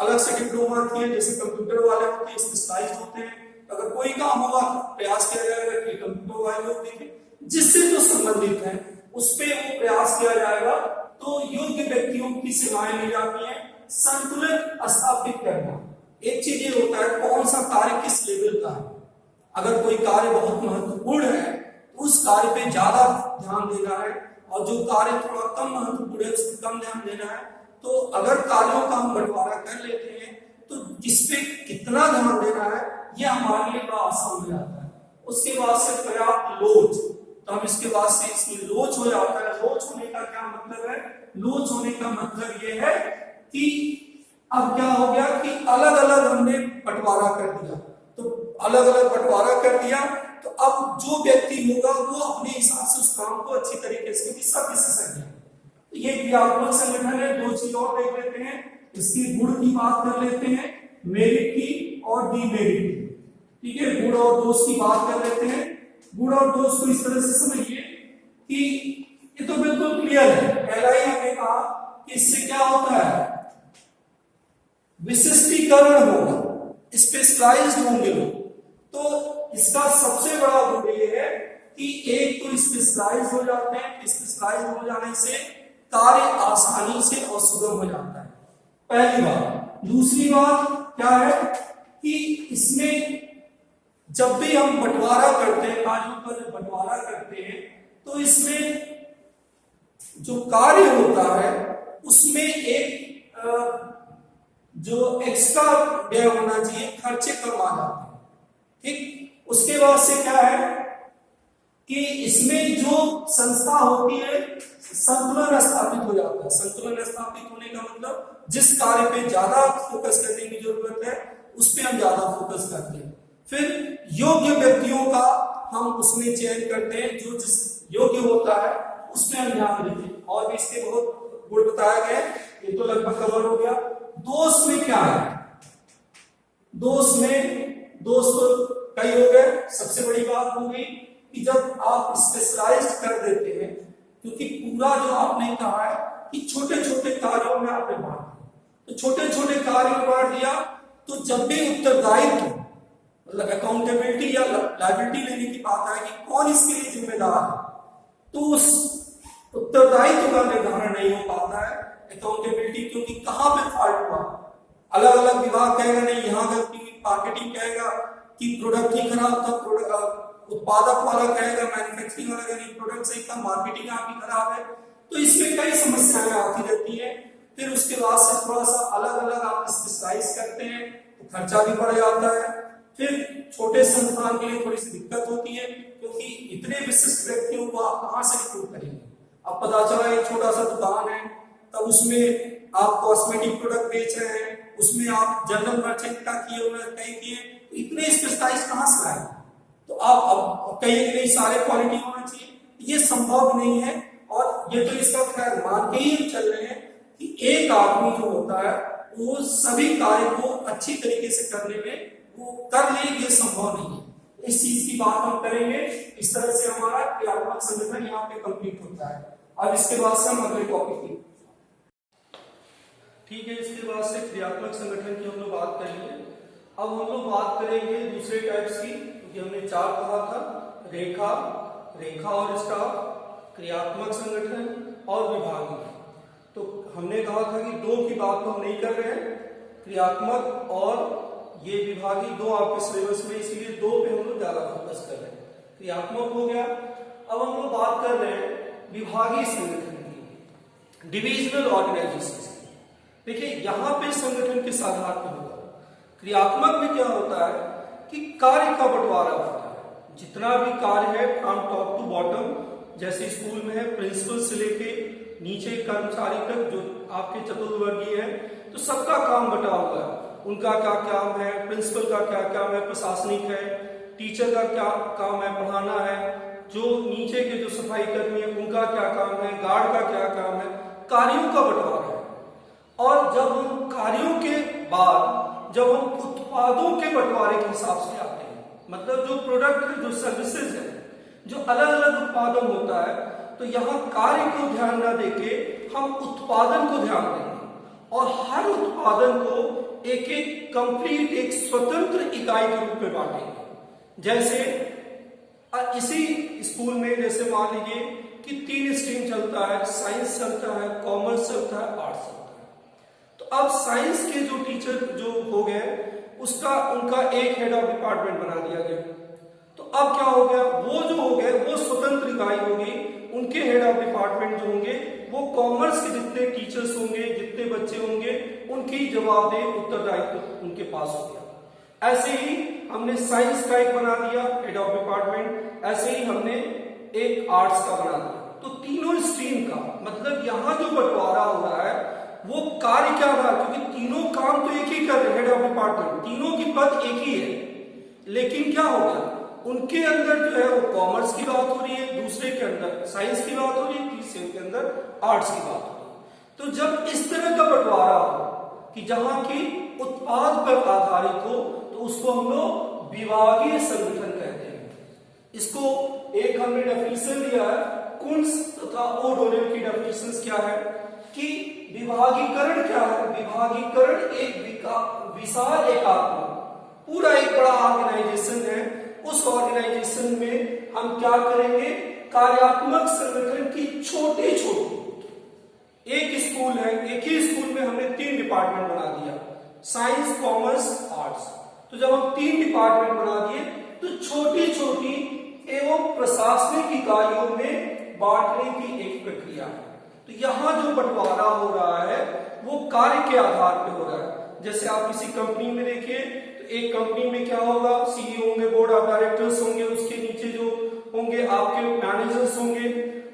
अलग से डिप्लोमा किए, जैसे कंप्यूटर वाले होते हैं, स्पेशलाइज्ड होते हैं, अगर कोई काम होगा प्रयास किया जाएगा कि कंप्यूटर वाले लोग देखें, जिससे जो संबंधित है उस पर वो प्रयास किया जाएगा। तो योग्य व्यक्तियों की सेवाएं ली जाती है। संतुलन स्थापित करना, एक चीज ये होता है कौन सा कार्य किस लेवल का है। अगर कोई कार्य बहुत महत्वपूर्ण है तो उस कार्य पे ज्यादा ध्यान देना है, और जो कार्य थोड़ा कम महत्वपूर्ण है उस पर कम ध्यान देना है। तो अगर कार्यों का हम बंटवारा कर लेते हैं तो जिस पे कितना ध्यान देना है यह हमारे लिए बड़ा आसान हो जाता है। उसके बाद से पर्याप्त लोच, तो हम इसके बाद से इसमें लोच हो जाता है। लोच होने का क्या मतलब है? लोच होने का मतलब ये है कि अब क्या हो गया कि अलग अलग हमने बंटवारा कर दिया, तो अलग अलग बंटवारा कर दिया, तो अब जो व्यक्ति होगा वो अपने हिसाब से उस काम को अच्छी तरीके से, क्योंकि सब विशेषज्ञ है। तो ये क्रियात्मक संगठन है। 2 चीज और देख लेते हैं, इसकी गुण की बात कर लेते हैं, मेरिट की और डीमेरिट की। ठीक है, गुण और दोष की बात कर लेते हैं। गुण और दोष को इस तरह से समझिए कि ये तो बिल्कुल क्लियर है, पहला ही हमने कहा कि इससे क्या होता है, विशिष्टीकरण होगा, स्पेशलाइज्ड होंगे लोग। तो इसका सबसे बड़ा गुण ये है कि एक तो स्पेशलाइज्ड हो जाते हैं, स्पेशलाइज्ड हो जाने से कार्य आसानी से और सुगम हो जाता है, पहली बात। दूसरी बात क्या है कि इसमें जब भी हम बंटवारा करते हैं, कार्यों पर बंटवारा करते हैं, तो इसमें जो कार्य होता है उसमें एक जो एक्स्ट्रा व्यय होना चाहिए, खर्चे कम आ जाते हैं। ठीक, उसके बाद से क्या है कि इसमें जो संस्था होती है संतुलन स्थापित हो जाता है। संतुलन स्थापित होने का मतलब जिस कार्य पे ज्यादा फोकस करने की जरूरत है उस पे हम ज्यादा फोकस करते हैं। फिर योग्य व्यक्तियों का हम उसमें चयन करते हैं, जो जिस योग्य होता है उस पे हम ध्यान देते हैं। और भी इसके बहुत गुण बताया गया, ये तो लगभग कवर हो गया। दोष में क्या है? दोष तो कई हो गए। सबसे बड़ी बात होगी कि जब आप स्पेशलाइज्ड कर देते हैं, क्योंकि पूरा जो आपने कहा है कि छोटे छोटे कार्यों में आपने बांटा, तो छोटे छोटे कार्य में बांट दिया, तो जब भी उत्तरदायित्व मतलब अकाउंटेबिलिटी या लायबिलिटी लेने की बात आएगी कौन इसके लिए जिम्मेदार है, तो उस उत्तरदायित्व का निर्धारण नहीं हो पाता है अकाउंटेबिलिटी, क्योंकि कहां पे फॉल्ट हुआ। अलग अलग विभाग कहेगा नहीं यहाँ गलती हुई, मार्केटिंग कहेगा कि प्रोडक्ट ही खराब था, उत्पादक वाला कहेगा, मैन्युफैक्चरिंग वाला कहेगा नहीं प्रोडक्ट सही था, मार्केटिंग आपकी खराब है। तो इसमें कई समस्याएं आती रहती है। फिर उसके बाद से थोड़ा सा अलग अलग आप स्पेशलाइज करते हैं तो खर्चा भी बढ़ जाता है। फिर छोटे संस्थान के लिए थोड़ी सी दिक्कत होती है, क्योंकि इतने विशिष्ट व्यक्तियों को आप कहां से रिक्रूट करेंगे। अब पता चला एक छोटा सा दुकान है, तब उसमें आप कॉस्मेटिक प्रोडक्ट बेच रहे हैं, उसमें आप जनरल मर्चेंट का किए हुए कहीं किए, तो इतने स्पेशलाइज कहां से आए। तो आप अब कहीं नहीं सारे क्वालिटी होना चाहिए, ये संभव नहीं है। और ये तो इसका खैर मान के ही चल रहे हैं कि एक आदमी जो होता है वो सभी कार्य को अच्छी तरीके से करने में वो कर ले, ये संभव नहीं है। इस चीज की बात हम करेंगे। इस तरह से हमारा क्रियात्मक संगठन यहाँ पे कंप्लीट होता है। अब इसके बाद से हम अगले टॉपिक की, ठीक है, इसके बाद से क्रियात्मक संगठन की हम लोग बात करेंगे। अब हम लोग बात करेंगे दूसरे टाइप्स की, क्योंकि हमने चार कहा था, रेखा, रेखा और स्टाफ, क्रियात्मक संगठन और विभागीय। तो हमने कहा था कि दो की बात तो हम नहीं कर रहे हैं, क्रियात्मक और ये विभागीय दो आपके सिलेबस में, इसीलिए दो पे हम लोग ज्यादा फोकस कर रहे हैं। क्रियात्मक हो गया। अब हम लोग बात कर रहे हैं विभागीय संगठन की, डिविजनल ऑर्गेनाइजेशन की। देखिए यहां पे संगठन किस आधार पर होगा। क्रियात्मक में क्या होता है कि कार्य का बंटवारा होता है, जितना भी कार्य है फ्रॉम टॉप टू बॉटम, जैसे स्कूल में है प्रिंसिपल से लेके नीचे कर्मचारी तक जो आपके चतुर्वर्गीय है, तो सबका काम बटा हुआ है। उनका क्या काम है, प्रिंसिपल का क्या काम है, प्रशासनिक है, टीचर का क्या काम है, पढ़ाना है, जो नीचे के जो सफाई कर्मी है उनका क्या काम है, गार्ड का क्या काम है, कार्यों का बंटवारा है। और जब हम कार्यों के बाद जब हम उत्पादों के बंटवारे के हिसाब से आते हैं, मतलब जो प्रोडक्ट है, जो सर्विसेज है, जो अलग अलग उत्पादन होता है, तो यहाँ कार्य को ध्यान न देके हम उत्पादन को ध्यान देंगे और हर उत्पादन को एक एक कंप्लीट एक स्वतंत्र इकाई के रूप में बांटेंगे। जैसे इसी स्कूल में जैसे मान लीजिए कि 3 स्ट्रीम चलता है, साइंस चलता है, कॉमर्स चलता है, आर्ट्स चलता है। तो अब साइंस के जो टीचर जो हो गए उसका उनका एक हेड ऑफ डिपार्टमेंट बना दिया गया। तो अब क्या हो गया, वो जो हो गए वो स्वतंत्र इकाई होगी, उनके हेड ऑफ डिपार्टमेंट जो होंगे वो कॉमर्स के जितने टीचर्स होंगे, जितने बच्चे होंगे, उनकी जवाबदेही उत्तरदायित्व उनके पास हो गया। ऐसे ही हमने साइंस का एक बना दिया हेड ऑफ डिपार्टमेंट, ऐसे ही हमने एक आर्ट्स का बना दिया। तो तीनों स्ट्रीम का मतलब यहाँ जो बंटवारा हो रहा है वो कार्य क्या रहा, क्योंकि तीनों काम तो एक ही कर रहे हैं, हेड ऑफ डिपार्टमेंट तीनों की पद एक ही है, लेकिन क्या हो गया उनके अंदर जो है वो कॉमर्स की बात हो रही है, दूसरे के अंदर साइंस की बात हो रही है, तीसरे के अंदर आर्ट्स की बात हो रही है। तो जब इस तरह का बंटवारा हो कि जहां की उत्पाद पर आधारित हो, तो उसको हम लोग विभागीय संगठन कहते हैं। इसको एक हमने डेफिनेशन दिया है, कुन्स तथा ओडोनिल की डेफिनेशन क्या है कि विभागीकरण क्या है। विभागीकरण एक विशाल एकात्म पूरा एक बड़ा ऑर्गेनाइजेशन है, उस ऑर्गेनाइजेशन में हम क्या करेंगे, कार्यात्मक संगठन की छोटी छोटी, एक स्कूल है, एक ही स्कूल में हमने 3 डिपार्टमेंट बना दिया, साइंस, कॉमर्स, आर्ट्स। तो जब हम 3 डिपार्टमेंट बना दिए तो छोटी छोटी एवं प्रशासनिक इकाइयों में बांटने की एक प्रक्रिया है। तो यहां जो बंटवारा हो रहा है वो कार्य के आधार पर हो रहा है। जैसे आप किसी कंपनी में देखिए तो एक कंपनी में क्या होगा, सीईओ होंगे, बोर्ड ऑफ डायरेक्टर्स होंगे, उसके नीचे जो होंगे आपके मैनेजर्स होंगे।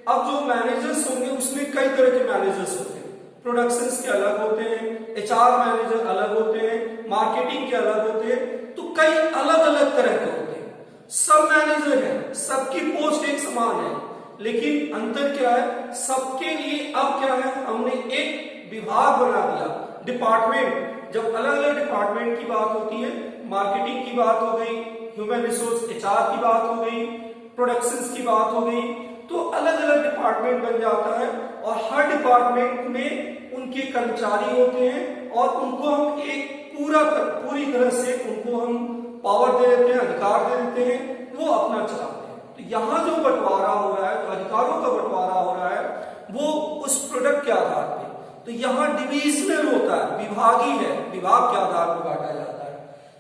अब जो मैनेजर्स होंगे उसमें कई तरह के मैनेजर्स होते हैं, प्रोडक्शंस के अलग होते हैं, एचआर मैनेजर अलग होते हैं, मार्केटिंग के अलग होते हैं, तो कई अलग अलग तरह के होते हैं। सब मैनेजर हैं, सबकी पोस्ट एक समान है, लेकिन अंतर क्या है, सबके लिए अब क्या है, हमने एक विभाग बना दिया, डिपार्टमेंट। जब अलग अलग डिपार्टमेंट की बात होती है, मार्केटिंग की बात हो गई, ह्यूमन रिसोर्स एचआर की बात हो गई, प्रोडक्शंस की बात हो गई, तो अलग अलग डिपार्टमेंट बन जाता है और हर डिपार्टमेंट में उनके कर्मचारी होते हैं और उनको हम एक पूरी तरह से उनको हम पावर दे देते हैं, अधिकार दे देते हैं, वो अपना चलाते हैं। तो यहाँ जो बंटवारा हो रहा है, जो अधिकारों का बंटवारा हो रहा है, वो उस प्रोडक्ट के आधार पे, तो यहाँ डिविजनल होता है, विभागीय है, विभाग के आधार पर बांटा जाता है।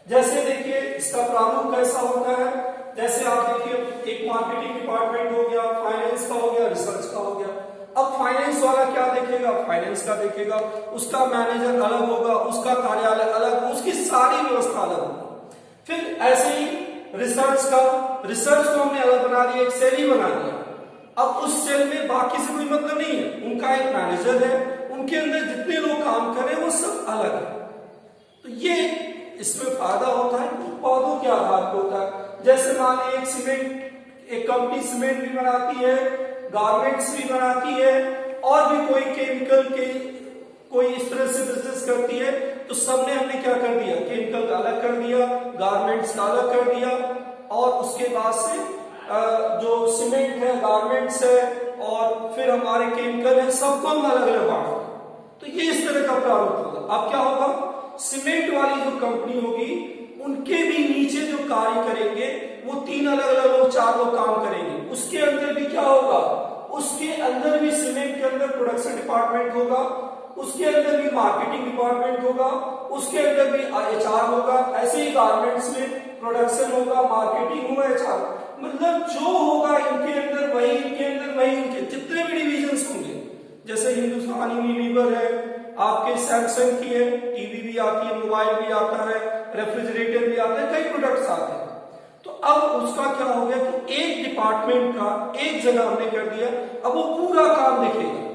जैसे देखिए इसका प्रारूप कैसा होता है, जैसे आप देखिए एक मार्केटिंग डिपार्टमेंट हो गया, फाइनेंस का हो गया, रिसर्च का हो गया। अब फाइनेंस वाला क्या देखेगा, फाइनेंस का देखेगा, उसका मैनेजर अलग होगा, उसका कार्यालय अलग, उसकी सारी व्यवस्था अलग होगी। फिर ऐसे ही रिसर्च को हमने अलग बना दिया, एक सेल ही बना दिया। अब उस सेल में बाकी से कोई मतलब नहीं है, उनका एक मैनेजर है, उनके अंदर जितने लोग काम कर रहे हैं वो सब अलग है। तो ये इसमें फायदा होता है, उत्पादों के आधार पर होता है। जैसे मान लीजिए एक कंपनी सीमेंट भी बनाती है, गारमेंट्स भी बनाती है, और भी कोई केमिकल के कोई इस तरह से बिजनेस करती है, तो सबने हमने क्या कर दिया, केमिकल का अलग कर दिया, गारमेंट्स का अलग कर दिया, और उसके बाद से जो सीमेंट है, गारमेंट्स है, और फिर हमारे केमिकल है, सबको हम अलग अलग बांट दें। तो ये इस तरह का प्रारूप होगा। अब क्या होगा, सीमेंट वाली जो कंपनी होगी उनके भी नीचे जो कार्य करेंगे वो 3 अलग अलग लोग, 4 लोग काम करेंगे। उसके अंदर भी क्या होगा, उसके अंदर भी सीमेंट के अंदर प्रोडक्शन डिपार्टमेंट होगा, उसके अंदर भी मार्केटिंग डिपार्टमेंट होगा, उसके अंदर भी HR होगा। ऐसे ही गारमेंट्स में प्रोडक्शन होगा, मार्केटिंग होगा, HR, मतलब जो होगा इनके अंदर वही, इनके अंदर वही, इनके जितने भी डिविजन्स होंगे। जैसे हिंदुस्तान यूनिलीवर है, आपके सैमसंग की है, टीवी भी आती है, मोबाइल भी आता है, रेफ्रिजरेटर भी आता है, कई प्रोडक्ट्स आते हैं। तो अब उसका क्या हो गया कि एक डिपार्टमेंट का एक जगह हमने कर दिया, अब वो पूरा काम देखेगा।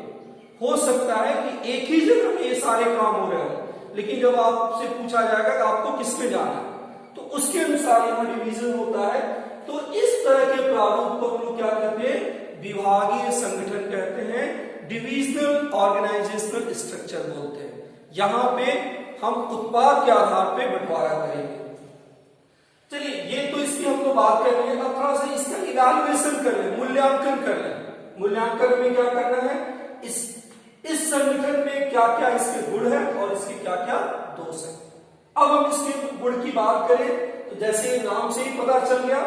हो सकता है कि एक ही जगह में ये सारे काम हो रहे हो, लेकिन जब आपसे पूछा जाएगा कि आपको किस में जाना है, तो उसके अनुसार यहाँ डिवीजन होता है। तो इस तरह के प्रारूप को हम लोग क्या कहते हैं, विभागीय संगठन कहते हैं, डिविजनल ऑर्गेनाइजेशनल स्ट्रक्चर बोलते हैं। यहाँ पे हम उत्पाद के आधार पे बंटवारा करेंगे। चलिए ये तो इसकी हम तो बात कर रहे हैं, अब थोड़ा सा इसका इवैल्यूएशन कर लें, मूल्यांकन कर लें। मूल्यांकन में क्या करना है, इस संगठन में क्या क्या इसके गुण है और इसके क्या क्या दोष है। अब हम इसके गुण की बात करें तो जैसे नाम से ही पता चल गया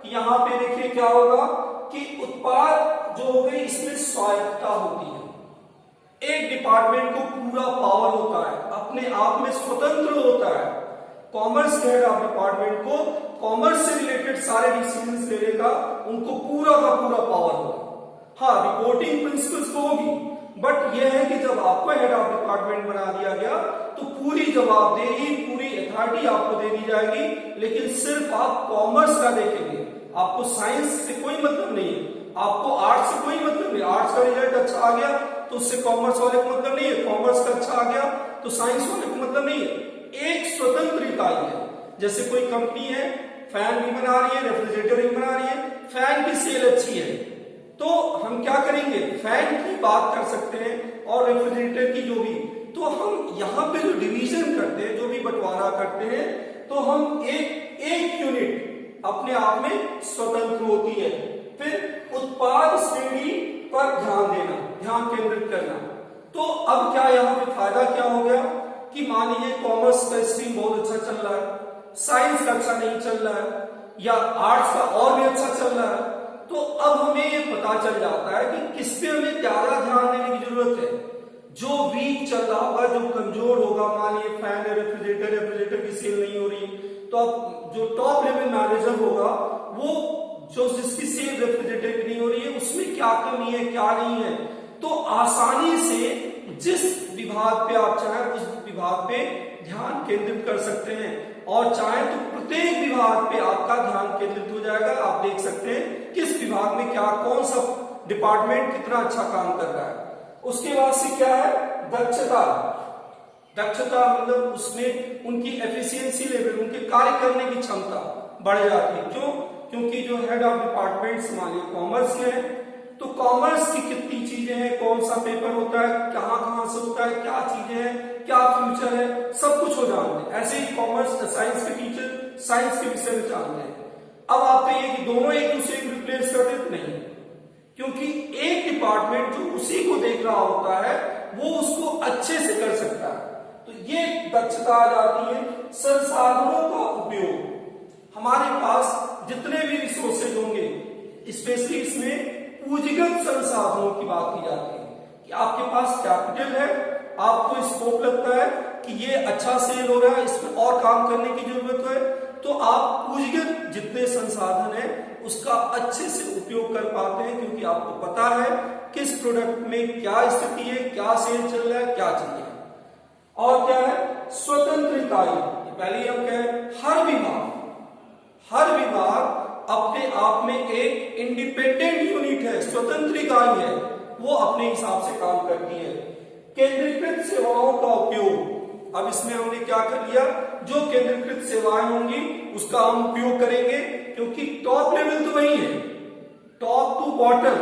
कि यहाँ पे देखिए क्या होगा कि उत्पाद जो हो गए इसमें स्वायत्तता होती है। एक डिपार्टमेंट को पूरा पावर होता है, अपने आप में स्वतंत्र होता है। कॉमर्स के हेड ऑफ डिपार्टमेंट को कॉमर्स से रिलेटेड सारे डिसीजंस लेने का उनको पूरा का पूरा पावर होगा। हाँ, रिपोर्टिंग प्रिंसिपल्स को होगी, बट यह है कि जब आपको हेड ऑफ डिपार्टमेंट बना दिया गया तो पूरी जवाबदेही, पूरी अथॉरिटी आपको दे दी जाएगी, लेकिन सिर्फ आप कॉमर्स का देखेंगे। आपको साइंस से कोई मतलब नहीं है, आपको आर्ट्स से कोई मतलब नहीं। आर्ट्स का रिजल्ट अच्छा आ गया तो उससे कॉमर्स वाले को मतलब नहीं है, कॉमर्स का अच्छा आ गया तो साइंस वाले को मतलब नहीं है। एक स्वतंत्र इकाई है। जैसे कोई कंपनी है, फैन भी बना रही है, रेफ्रिजरेटर भी बना रही है, फैन की सेल अच्छी है, तो हम क्या करेंगे, फैन की बात कर सकते हैं और रेफ्रिजरेटर की जो भी, तो हम यहाँ पे जो डिवीजन करते हैं, जो भी बंटवारा करते हैं, तो हम एक यूनिट अपने आप में स्वतंत्र होती है। फिर उत्पाद श्रेणी पर ध्यान देना, ध्यान केंद्रित करना। तो अब क्या यहाँ पे फायदा क्या हो गया कि मान लीजिए कॉमर्स का स्ट्रीम बहुत अच्छा चल रहा है, साइंस का अच्छा नहीं चल रहा है, या आर्ट्स का और भी अच्छा चल रहा है, तो अब हमें ये पता चल जाता है कि किस पे हमें ज्यादा ध्यान देने की जरूरत है। जो वीक चल रहा होगा, जो कमजोर होगा, मान लीजिए फैन है, रेफ्रिजरेटर की सेल नहीं हो रही, तो अब जो टॉप लेवल मैनेजर होगा वो जो जिसकी सेल रेफ्रिजरेटर की नहीं हो रही है उसमें क्या कमी है, क्या नहीं है, तो आसानी से जिस विभाग पे आप चाहें उस विभाग पे ध्यान केंद्रित कर सकते हैं, और चाहे तो प्रत्येक विभाग पे आपका ध्यान केंद्रित हो जाएगा। आप देख सकते हैं किस विभाग में क्या, कौन सा डिपार्टमेंट कितना अच्छा काम कर रहा है। उसके बाद से क्या है, दक्षता। दक्षता मतलब उसमें उनकी एफिशिएंसी लेवल, उनके कार्य करने की क्षमता बढ़ जाती है। क्यों? क्योंकि जो हेड ऑफ डिपार्टमेंट मानिए कॉमर्स के हैं, तो कॉमर्स की कितनी चीजें हैं, कौन सा पेपर होता है, कहां कहां से होता है, क्या चीजें हैं, क्या फ्यूचर है, सब कुछ हो जानते हैं। ऐसे ही कॉमर्स साइंस के टीचर साइंस के विषय में जानते हैं। अब आप कहिए कि दोनों एक दूसरे को रिप्लेस कर देते नहीं, क्योंकि डिपार्टमेंट जो उसी को देख रहा होता है वो उसको अच्छे से कर सकता है। तो ये दक्षता आ जाती है। संसाधनों का उपयोग, हमारे पास जितने भी रिसोर्सेज होंगे, स्पेशली इसमें पूंजीगत संसाधनों की बात की जाती है कि आपके पास कैपिटल है, आपको स्कोप लगता है कि ये अच्छा सेल हो रहा है, इसमें और काम करने की जरूरत है, तो आप पूंजीगत जितने संसाधन है उसका अच्छे से उपयोग कर पाते हैं, क्योंकि आपको पता है किस प्रोडक्ट में क्या स्थिति है, क्या सेल चल रहा है, क्या चाहिए। और क्या है, स्वतंत्र इकाई। पहले हम कहें हर विभाग अपने आप में एक इंडिपेंडेंट यूनिट है, स्वतंत्र इकाई है, वो अपने हिसाब से काम करती है। केंद्रीकृत सेवाओं का उपयोग, अब इसमें हमने क्या कर लिया, जो केंद्रीकृत सेवाएं होंगी उसका हम उपयोग करेंगे, क्योंकि टॉप लेवल तो वही है, टॉप टू बॉटम,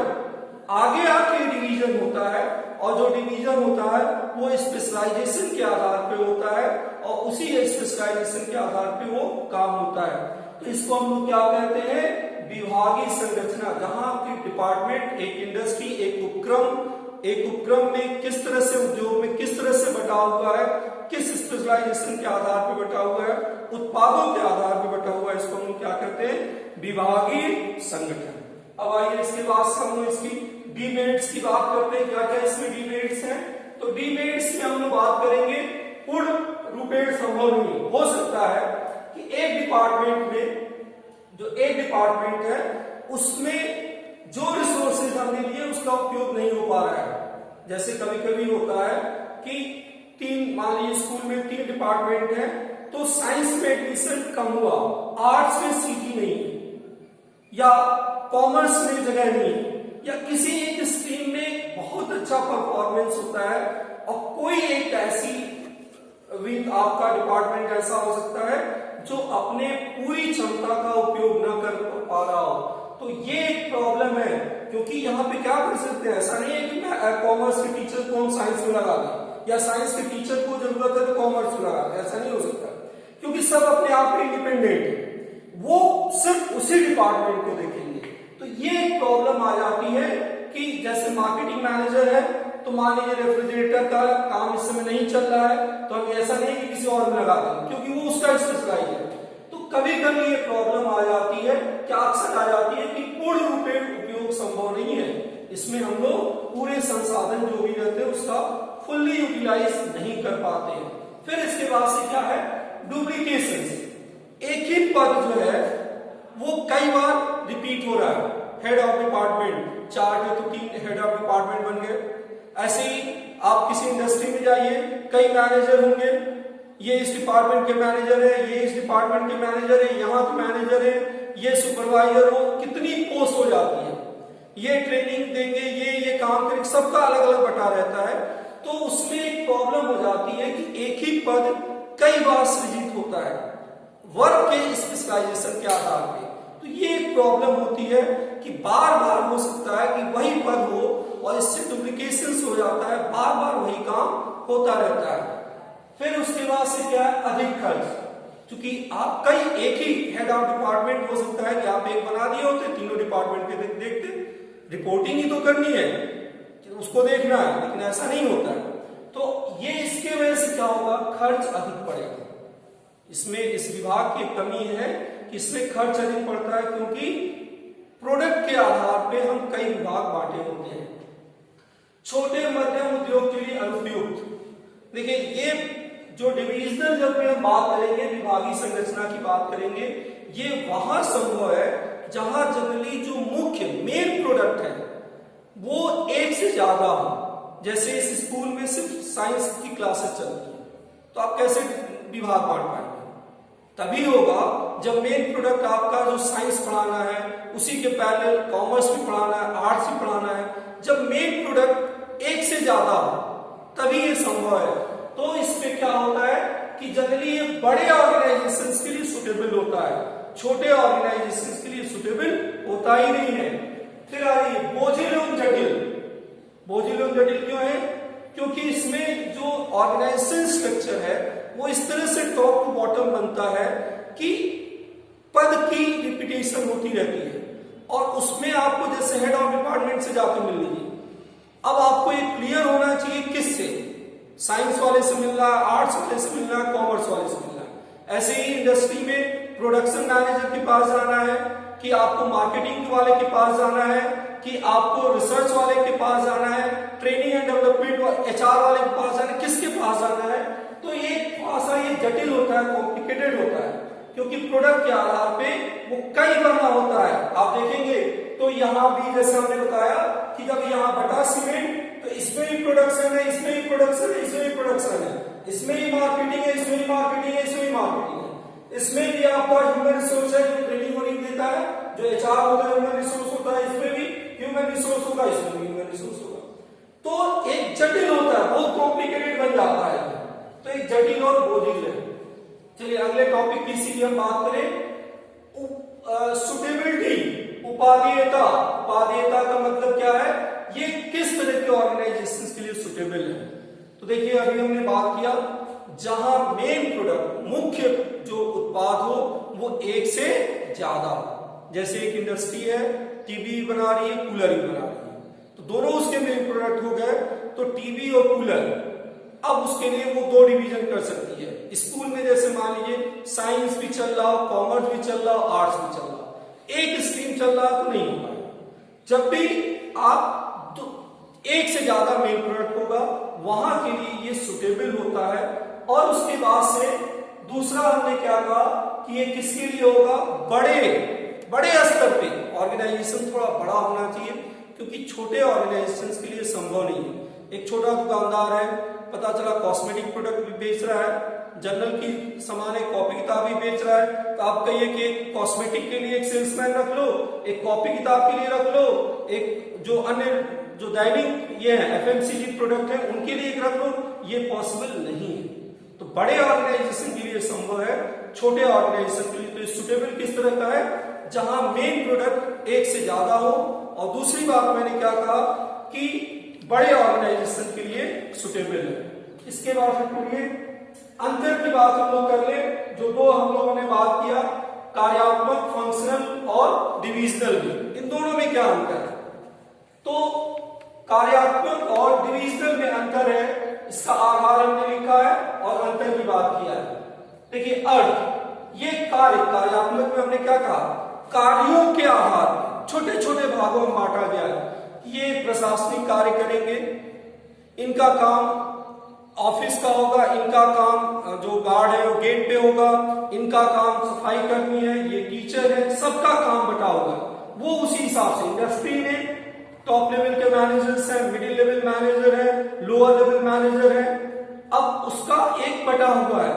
आगे आके डिवीजन होता है, और जो डिवीजन होता है वो स्पेशलाइजेशन के आधार पे होता है, और उसी स्पेशलाइजेशन के आधार पे वो काम होता है। तो इसको हम लोग क्या कहते हैं, विभागीय संरचना, जहां की डिपार्टमेंट एक इंडस्ट्री, एक उपक्रम में किस तरह से, उद्योग में किस तरह से बटा हुआ है, किस स्पेशलाइजेशन के आधार पर बटा हुआ है, उत्पादों के आधार पर बटा हुआ है, इसको हम लोग क्या कहते हैं, विभागीय संगठन। अब आइए इसके बाद हम लोग इसकी डीमेरिट्स की बात करते हैं, क्या क्या इसमें डीमेरिट्स हैं। तो डीमेरिट्स में हम लोग बात करेंगे, पूर्ण रूपेण संभव नहीं हो सकता है कि एक डिपार्टमेंट में, जो एक डिपार्टमेंट है उसमें जो रिसोर्सेज हमने लिए उसका उपयोग नहीं हो पा रहा है। जैसे कभी कभी होता है कि मान लीजिए स्कूल में 3 डिपार्टमेंट है, तो साइंस में एडमिशन कम हुआ, आर्ट्स में सीटी नहीं, या कॉमर्स में जगह नहीं, या किसी एक स्ट्रीम में बहुत अच्छा परफॉर्मेंस होता है, और कोई एक ऐसी आपका डिपार्टमेंट ऐसा हो सकता है जो अपने पूरी क्षमता का उपयोग न कर पा रहा हो। तो ये एक प्रॉब्लम है, क्योंकि यहाँ पे क्या कर सकते हैं, ऐसा नहीं है कि मैं कॉमर्स के टीचर को हम साइंस में लगा दें, या साइंस के टीचर को जरूरत है तो कॉमर्स में लगा दें, ऐसा नहीं हो सकता, क्योंकि सब अपने आप में इंडिपेंडेंट है, वो सिर्फ उसी डिपार्टमेंट को देखेंगे। तो ये एक प्रॉब्लम आ जाती है कि जैसे मार्केटिंग मैनेजर है, तो मान लीजिए रेफ्रिजरेटर का काम इस समय नहीं चल रहा है, तो हम ऐसा नहीं कि किसी और में लगा दें, क्योंकि वो उसका स्पेशलाइज है। तो कभी कभी ये प्रॉब्लम आ जाती है, क्या अक्सर आ जाती है कि पूर्ण रूपेण उपयोग संभव नहीं है, इसमें हम लोग पूरे संसाधन जो भी रहते हैं उसका फुल्ली यूटिलाइज नहीं कर पाते हैं। फिर इसके बाद से क्या है, डुप्लीकेशन। एक ही पद जो है वो कई बार रिपीट हो रहा है, हेड ऑफ डिपार्टमेंट, 4 है तो 3 हेड ऑफ डिपार्टमेंट बन गए। ऐसे ही आप किसी इंडस्ट्री में जाइए, कई मैनेजर होंगे, ये इस डिपार्टमेंट के मैनेजर है, ये इस डिपार्टमेंट के मैनेजर है, यहाँ के मैनेजर है, ये सुपरवाइजर हो, कितनी पोस्ट हो जाती है, ये ट्रेनिंग देंगे, ये काम करेंगे, सबका अलग अलग बटा रहता है। तो उसमें एक प्रॉब्लम हो जाती है कि एक ही पद कई बार सृजित होता है वर्क के स्पेशलाइजेशन के आधार पे। तो ये एक प्रॉब्लम होती है कि बार बार हो सकता है कि वही पद हो और इससे डुप्लीकेशन हो जाता है, बार बार वही काम होता रहता है। फिर उसके बाद से क्या है, अधिक खर्च, क्योंकि आप कई एक ही हेड ऑफ डिपार्टमेंट हो सकता है कि आप एक बना दिए होते, तीनों डिपार्टमेंट के देखते, रिपोर्टिंग ही तो करनी है, उसको देखना है, लेकिन ऐसा नहीं होता है। तो ये इसके वजह से क्या होगा, खर्च अधिक पड़ेगा। इसमें इस विभाग की कमी है कि इसमें खर्च अधिक पड़ता है, क्योंकि प्रोडक्ट के आधार पे हम कई विभाग बांटे होते हैं। छोटे मध्यम उद्योग के लिए अनुपयुक्त, देखिए ये जो डिविजनल, जब भी हम बात करेंगे विभागीय संरचना की बात करेंगे, ये वहां संभव है जहां जनरली जो मुख्य मेन प्रोडक्ट है वो एक से ज्यादा हो। जैसे इस स्कूल में सिर्फ साइंस की क्लासेस चलती है, तो आप कैसे विभाग बांट पाएंगे? तभी होगा जब मेन प्रोडक्ट आपका जो साइंस पढ़ाना है, उसी के पैरेलल कॉमर्स भी पढ़ाना है, आर्ट्स भी पढ़ाना है, जब मेन प्रोडक्ट एक से ज्यादा हो तभी ये संभव है। तो इसमें क्या होता है कि जनरली ये बड़े ऑर्गेनाइजेशंस के लिए सुटेबल होता है, छोटे ऑर्गेनाइजेशंस के लिए सुटेबल होता ही नहीं है। फिर आ रही है बोझिल एवं जटिल। बोझिल एवं जटिल क्यों है? क्योंकि इसमें जो ऑर्गेनाइजेशन स्ट्रक्चर है वो इस तरह से टॉप टू बॉटम बनता है कि पद की रिपीटेशन होती रहती है, और उसमें आपको जैसे हेड ऑफ डिपार्टमेंट से जाकर मिल लीजिए, साइंस वाले से मिल रहा है, आर्ट्स वाले से मिल रहा है, कॉमर्स वाले से मिल रहा है। ऐसे ही इंडस्ट्री में प्रोडक्शन मैनेजर के पास जाना है, कि आपको मार्केटिंग वाले के पास जाना है, कि आपको रिसर्च वाले के पास जाना है, ट्रेनिंग एंड डेवलपमेंट एचआर वाले के पास जाना है, किसके पास जाना है। तो ये थोड़ा सा ये जटिल होता है, कॉम्प्लिकेटेड होता है, क्योंकि प्रोडक्ट के आधार पे वो कई बना होता है। आप देखेंगे तो यहाँ भी जैसे हमने बताया कि जब यहाँ बटा सीमेंट, तो इसमें भी प्रोडक्शन है, इसमें भी प्रोडक्शन है, इसमें भी प्रोडक्शन है, इसमें ही मार्केटिंग है, इसमें ही मार्केटिंग है, इसमें ही मार्केटिंग है। इसमें भी आपका ह्यूमन रिसोर्स है जो ट्रेनिंग वोनिंग देता है, जो एचआर होता है ह्यूमन रिसोर्स होता है, इसमें भी ह्यूमन रिसोर्स होगा, इसमें भी ह्यूमन रिसोर्स होगा। तो एक जटिल होता है, बहुत कॉम्प्लिकेटेड बन जाता है, तो एक जटिल और बोझिल है। चलिए अगले टॉपिक की इसीलिए हम बात करें सुटेबिलिटी, उपादेयता। उपादेयता का मतलब क्या है, ये किस तरह के ऑर्गेनाइजेशंस के लिए सुटेबल है। तो देखिए अभी हमने बात किया जहां मेन प्रोडक्ट, मुख्य जो उत्पाद हो वो एक से ज्यादा हो। जैसे एक इंडस्ट्री है, टीवी बना रही है, कूलर भी बना रही है, तो दोनों उसके मेन प्रोडक्ट हो गए। तो टीवी और कूलर, अब उसके लिए वो दो डिवीजन कर सकती है। स्कूल में जैसे मान लीजिए साइंस भी चल रहा हो, कॉमर्स भी चल रहा हो, आर्ट्स भी चल रहा हो, एक स्ट्रीम चल रहा तो नहीं होगा। जब भी आप तो एक से ज्यादा मेन प्रोडक्ट होगा, वहां के लिए ये सुटेबल होता है। और उसके बाद से दूसरा हमने क्या कहा कि ये किसके लिए होगा, बड़े स्तर पे ऑर्गेनाइजेशन थोड़ा बड़ा होना चाहिए, क्योंकि छोटे ऑर्गेनाइजेशन के लिए संभव नहीं है। एक छोटा दुकानदार है, पता चला कॉस्मेटिक प्रोडक्ट भी बेच रहा है, जनरल की सामान है, कॉपी किताब भी बेच रहा है, तो आप कहिए कि एक कॉस्मेटिक के लिए एक सेल्समैन रख लो, एक कॉपी किताब के लिए रख लो, एक जो अन्य जो दैनिक ये है एफएमसीजी प्रोडक्ट है उनके लिए एक रख लो, ये पॉसिबल नहीं है। तो बड़े ऑर्गेनाइजेशन के लिए संभव है, छोटे ऑर्गेनाइजेशन के लिए तो सुटेबल किस तरह का है, जहां मेन प्रोडक्ट एक से ज्यादा हो। और दूसरी बात मैंने क्या कहा कि बड़े ऑर्गेनाइजेशन के लिए सुटेबल है। इसके बाद फिर अंतर की बात हम लोग कर ले, जो दो हम लोगों ने बात किया, कार्यात्मक, फंक्शनल और डिविजनल में, इन दोनों में क्या अंतर है। तो कार्यात्मक और डिविजनल में अंतर है, इसका आधार हमने लिखा है और अंतर की बात किया है। देखिए अर्थ, ये कार्यात्मक में हमने क्या कहा, कार्यों के आधार छोटे छोटे भागों में बांटा गया है। ये प्रशासनिक कार्य करेंगे, इनका काम ऑफिस का होगा, इनका काम जो गार्ड है वो गेट पे होगा, इनका काम सफाई करनी है, ये टीचर है, सबका काम बटा होगा। वो उसी हिसाब से इंडस्ट्री में टॉप लेवल के मैनेजर्स हैं, मिडिल लेवल मैनेजर है, लोअर लेवल मैनेजर है, अब उसका एक बटा हुआ है,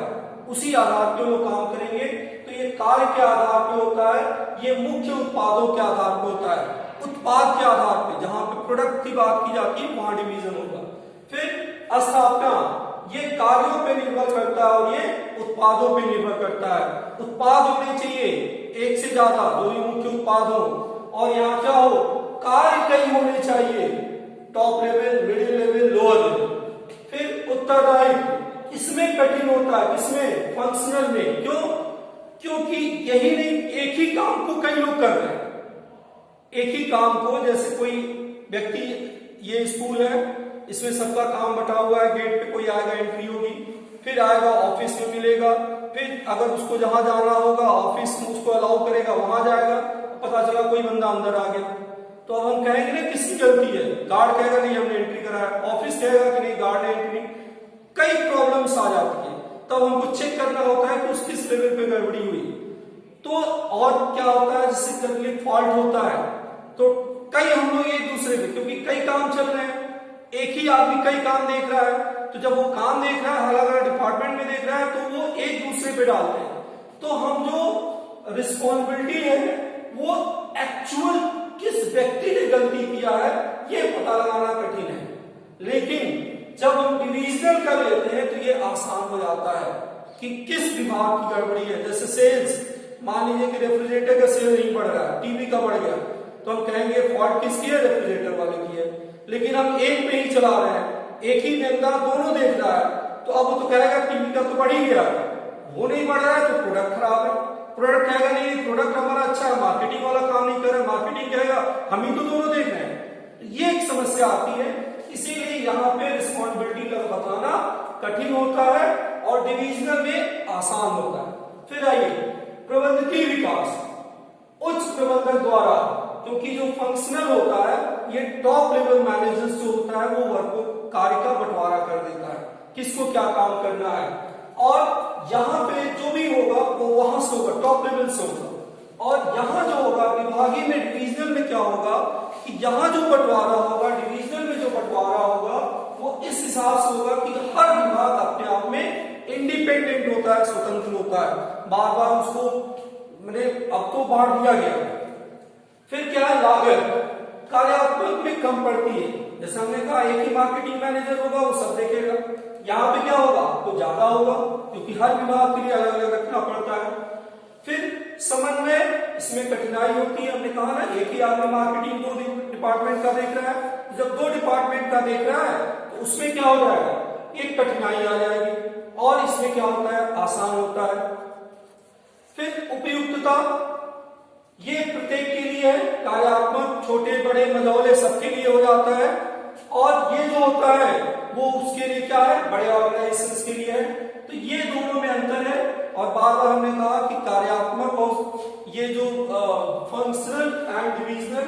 उसी आधार पे वो काम करेंगे। तो ये कार्य के आधार पे होता है, ये मुख्य उत्पादों के आधार पे होता है, उत्पाद के आधार पे, जहां पे प्रोडक्ट की बात की जाती है वहां डिवीजन होगा। फिर स्थापना, ये कार्यों पे निर्भर करता है और ये उत्पादों पे निर्भर करता है। उत्पाद होने चाहिए एक से ज्यादा, जो भी मुख्य उत्पाद हो, और यहाँ क्या हो, कार्य कई होने चाहिए, top level, middle level, lower level. फिर उत्तरदायित्व, इसमें कठिन होता है, किसमें, फंक्शनल में। क्यों, क्योंकि यही नहीं, एक ही काम को कई लोग कर रहे हैं। एक ही काम को, जैसे कोई व्यक्ति, ये स्कूल है, इसमें सबका काम बटा हुआ है, गेट पे कोई आएगा, एंट्री होगी, फिर आएगा ऑफिस में मिलेगा, फिर अगर उसको जहां जाना होगा ऑफिस में उसको अलाउ करेगा, वहां जाएगा, पता चला कोई बंदा अंदर आ गया, तो अब हम कहेंगे ना किसकी गलती है, गार्ड कहेगा नहीं हमने एंट्री कराया, ऑफिस कहेगा कि नहीं गार्ड ने एंट्री, कई प्रॉब्लम्स आ जाती है। तब हमको चेक करना होता है कि उस किस लेवल पे गड़बड़ी हुई। तो और क्या होता है, जिससे जनरली फॉल्ट होता है, तो कई हम लोग एक दूसरे पे, क्योंकि कई काम चल रहे हैं, एक ही आदमी कई काम देख रहा है, तो जब वो काम देख रहा है, अलग अलग डिपार्टमेंट में देख रहा है, तो वो एक दूसरे पे डालते हैं। तो हम जो रिस्पॉन्सिबिलिटी है वो एक्चुअल किस व्यक्ति ने गलती किया है ये पता लगाना कठिन है। लेकिन जब हम डिविजनल कर लेते हैं तो ये आसान हो जाता है कि किस विभाग की गड़बड़ी है। जैसे सेल्स, मान लीजिए कि रेफ्रिजरेटर का सेल नहीं बढ़ रहा है, टीवी का बढ़ गया, तो हम कहेंगे फॉल्ट किसकी है, रेफ्रिजरेटर वाले की है। लेकिन हम एक पे ही चला रहे हैं, एक ही बंदा दोनों देख रहा है, तो अब वो तो कहेगा टीवी का तो बढ़ ही गया, वो नहीं बढ़ रहा है तो प्रोडक्ट खराब है। प्रोडक्ट कहेगा नहीं प्रोडक्ट हमारा अच्छा है, मार्केटिंग वाला काम नहीं कर रहा है, मार्केटिंग कहेगा हम ही तो दोनों देख रहे हैं। ये एक समस्या आती है, इसीलिए यहाँ पे रिस्पॉन्सिबिलिटी का बताना कठिन होता है और डिविजनल में आसान होता है। फिर आइए प्रबंधकीय विकास, उच्च प्रबंधक द्वारा, क्योंकि जो फंक्शनल होता है ये टॉप लेवल मैनेजर्स जो होता है वो वर्क को कार्य का बंटवारा कर देता है, किसको क्या काम करना है, और यहाँ पे जो भी होगा वो वहां से होगा, टॉप लेवल से होगा। और यहाँ जो होगा विभागीय में, डिविजनल में क्या होगा कि यहाँ जो बंटवारा होगा, डिविजनल में जो बंटवारा होगा वो इस हिसाब से होगा कि हर विभाग अपने आप में इंडिपेंडेंट होता है, स्वतंत्र होता है, बार बार उसको मैंने अब तो बांट दिया गया। फिर क्या है, लागत कार्यात्मक में कम पड़ती है। जैसे हमने कहा एक ही मार्केटिंग मैनेजर होगा वो सब देखेगा, यहाँ पे क्या होगा तो ज्यादा होगा क्योंकि हर विभाग के लिए अलग अलग रखना पड़ता है। फिर समन्वय, इसमें कठिनाई होती है, हमने कहा ना एक ही आदमी मार्केटिंग दो डिपार्टमेंट का देख रहा है, जब दो डिपार्टमेंट का देख रहा है तो उसमें क्या हो जाएगा, एक कठिनाई आ जाएगी, और इसमें क्या होता है आसान होता है। फिर उपयुक्तता, ये प्रत्येक के लिए है, कार्यात्मक छोटे बड़े मझौले सबके लिए हो जाता है, और ये जो होता है वो उसके लिए क्या है, बड़े ऑर्गेनाइजेशंस के लिए है। तो ये दोनों में अंतर है। और बार बार हमने कहा कि कार्यात्मक और ये जो फंक्शनल एंड डिविजनल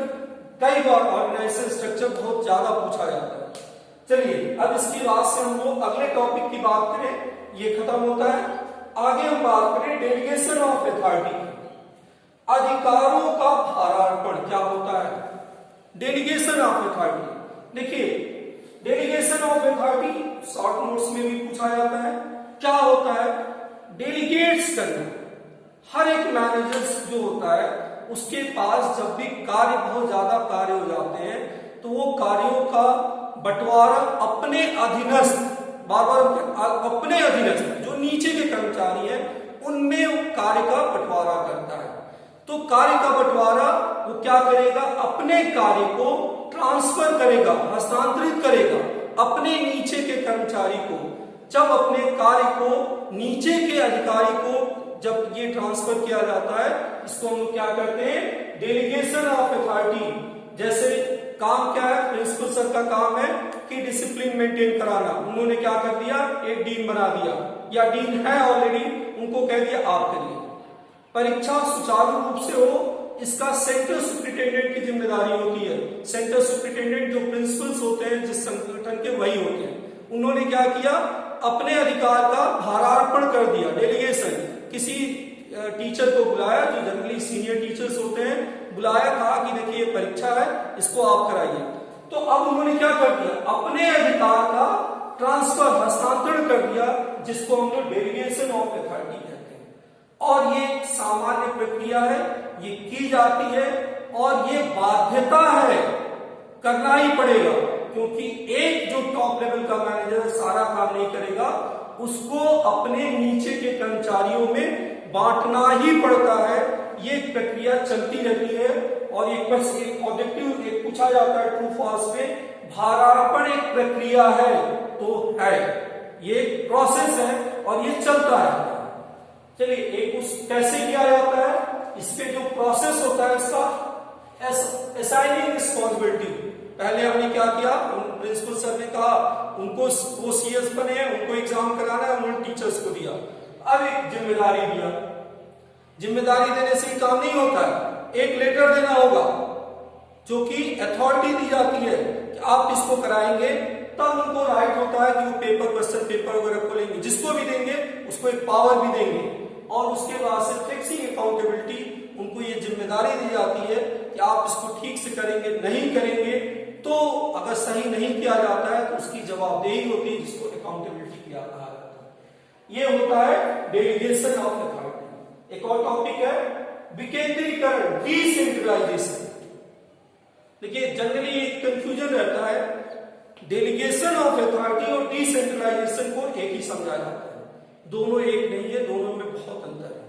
कई बार ऑर्गेनाइजेशन स्ट्रक्चर बहुत ज्यादा पूछा जाता है। चलिए अब इसके बाद से हम लोग अगले टॉपिक की बात करें, ये खत्म होता है। आगे हम बात करें डेलीगेशन ऑफ अथॉरिटी, अधिकारों का भारार्पण क्या होता है, डेलीगेशन ऑफ अथॉरिटी। देखिए delegation of authority short notes में भी पूछा जाता है, क्या होता है, डेलीगेट्स करना। हर एक मैनेजर जो होता है उसके पास जब भी कार्य, बहुत ज्यादा कार्य हो जाते हैं तो वो कार्यों का बंटवारा अपने अधीनस्थ, बार बार अपने अधीनस्थ जो नीचे के कर्मचारी हैं उनमें कार्य का बंटवारा करता है। तो कार्य का बंटवारा वो क्या करेगा, अपने कार्य को ट्रांसफर करेगा, हस्तांतरित करेगा अपने नीचे के कर्मचारी को। जब अपने कार्य को नीचे के अधिकारी को जब ये ट्रांसफर किया जाता है, इसको हम क्या करते हैं, डेलीगेशन ऑफ अथॉरिटी। जैसे काम क्या है, प्रिंसिपल सर का काम है कि डिसिप्लिन मेंटेन कराना, उन्होंने क्या कर दिया, एक डीन बना दिया, या डीन है ऑलरेडी, उनको कह दिया आप करिए। परीक्षा सुचारू रूप से हो, इसका सेंटर सुपरिटेंडेंट की जिम्मेदारी होती है। सेंटर सुपरिटेंडेंट जो प्रिंसिपल्स होते हैं जिस संगठन के, वही होते हैं। उन्होंने क्या किया, अपने अधिकार का भारार्पण कर दिया, डेलीगेशन। किसी टीचर को बुलाया जो जनरली सीनियर टीचर्स होते हैं, बुलाया, कहा कि देखिए ये परीक्षा है, इसको आप कराइए। तो अब उन्होंने क्या कर दिया, अपने अधिकार का ट्रांसफर, हस्तांतरण कर दिया, जिसको हम लोग डेलीगेशन ऑफ अथॉरिटी कहते हैं। और ये सामान्य प्रक्रिया है, ये की जाती है और ये बाध्यता है, करना ही पड़ेगा, क्योंकि एक जो टॉप लेवल का मैनेजर सारा काम नहीं करेगा, उसको अपने नीचे के कर्मचारियों में बांटना ही पड़ता है। ये प्रक्रिया चलती रहती है। और एक बस एक ऑब्जेक्टिव एक पूछा जाता है ट्रू फॉल्स में, भारार्पण एक प्रक्रिया है तो है, ये प्रोसेस है और ये चलता है। चलिए एक उस कैसे किया जाता है, इसपे जो प्रोसेस होता है इसका असाइनिंग रिस्पॉन्सिबिलिटी। पहले हमने क्या किया, प्रिंसिपल सर ने कहा उनको वो सीएस बने हैं, उनको एग्जाम कराना है, उन्होंने टीचर्स को दिया। अब एक जिम्मेदारी दिया, जिम्मेदारी देने से ही काम नहीं होता है, एक लेटर देना होगा जो कि अथॉरिटी दी जाती है कि आप इसको कराएंगे, तब उनको राइट होता है कि वो पेपर, क्वेश्चन पेपर वगैरह खोलेंगे, जिसको भी देंगे उसको एक पावर भी देंगे। और उसके बाद से फिक्सिंग अकाउंटेबिलिटी, उनको ये जिम्मेदारी दी जाती है कि आप इसको ठीक से करेंगे, नहीं करेंगे तो अगर सही नहीं किया जाता है तो उसकी जवाबदेही होती है, जिसको अकाउंटेबिलिटी किया कहा जाता है। ये होता है डेलीगेशन ऑफ अथॉरिटी। एक और टॉपिक है विकेंद्रीकरण, डिसेंट्रलाइजेशन। देखिए जनरली एक कंफ्यूजन रहता है, डेलीगेशन ऑफ अथॉरिटी और डिसेंट्रलाइजेशन को एक ही समझा जाता है, दोनों एक नहीं है, दोनों में बहुत अंतर है।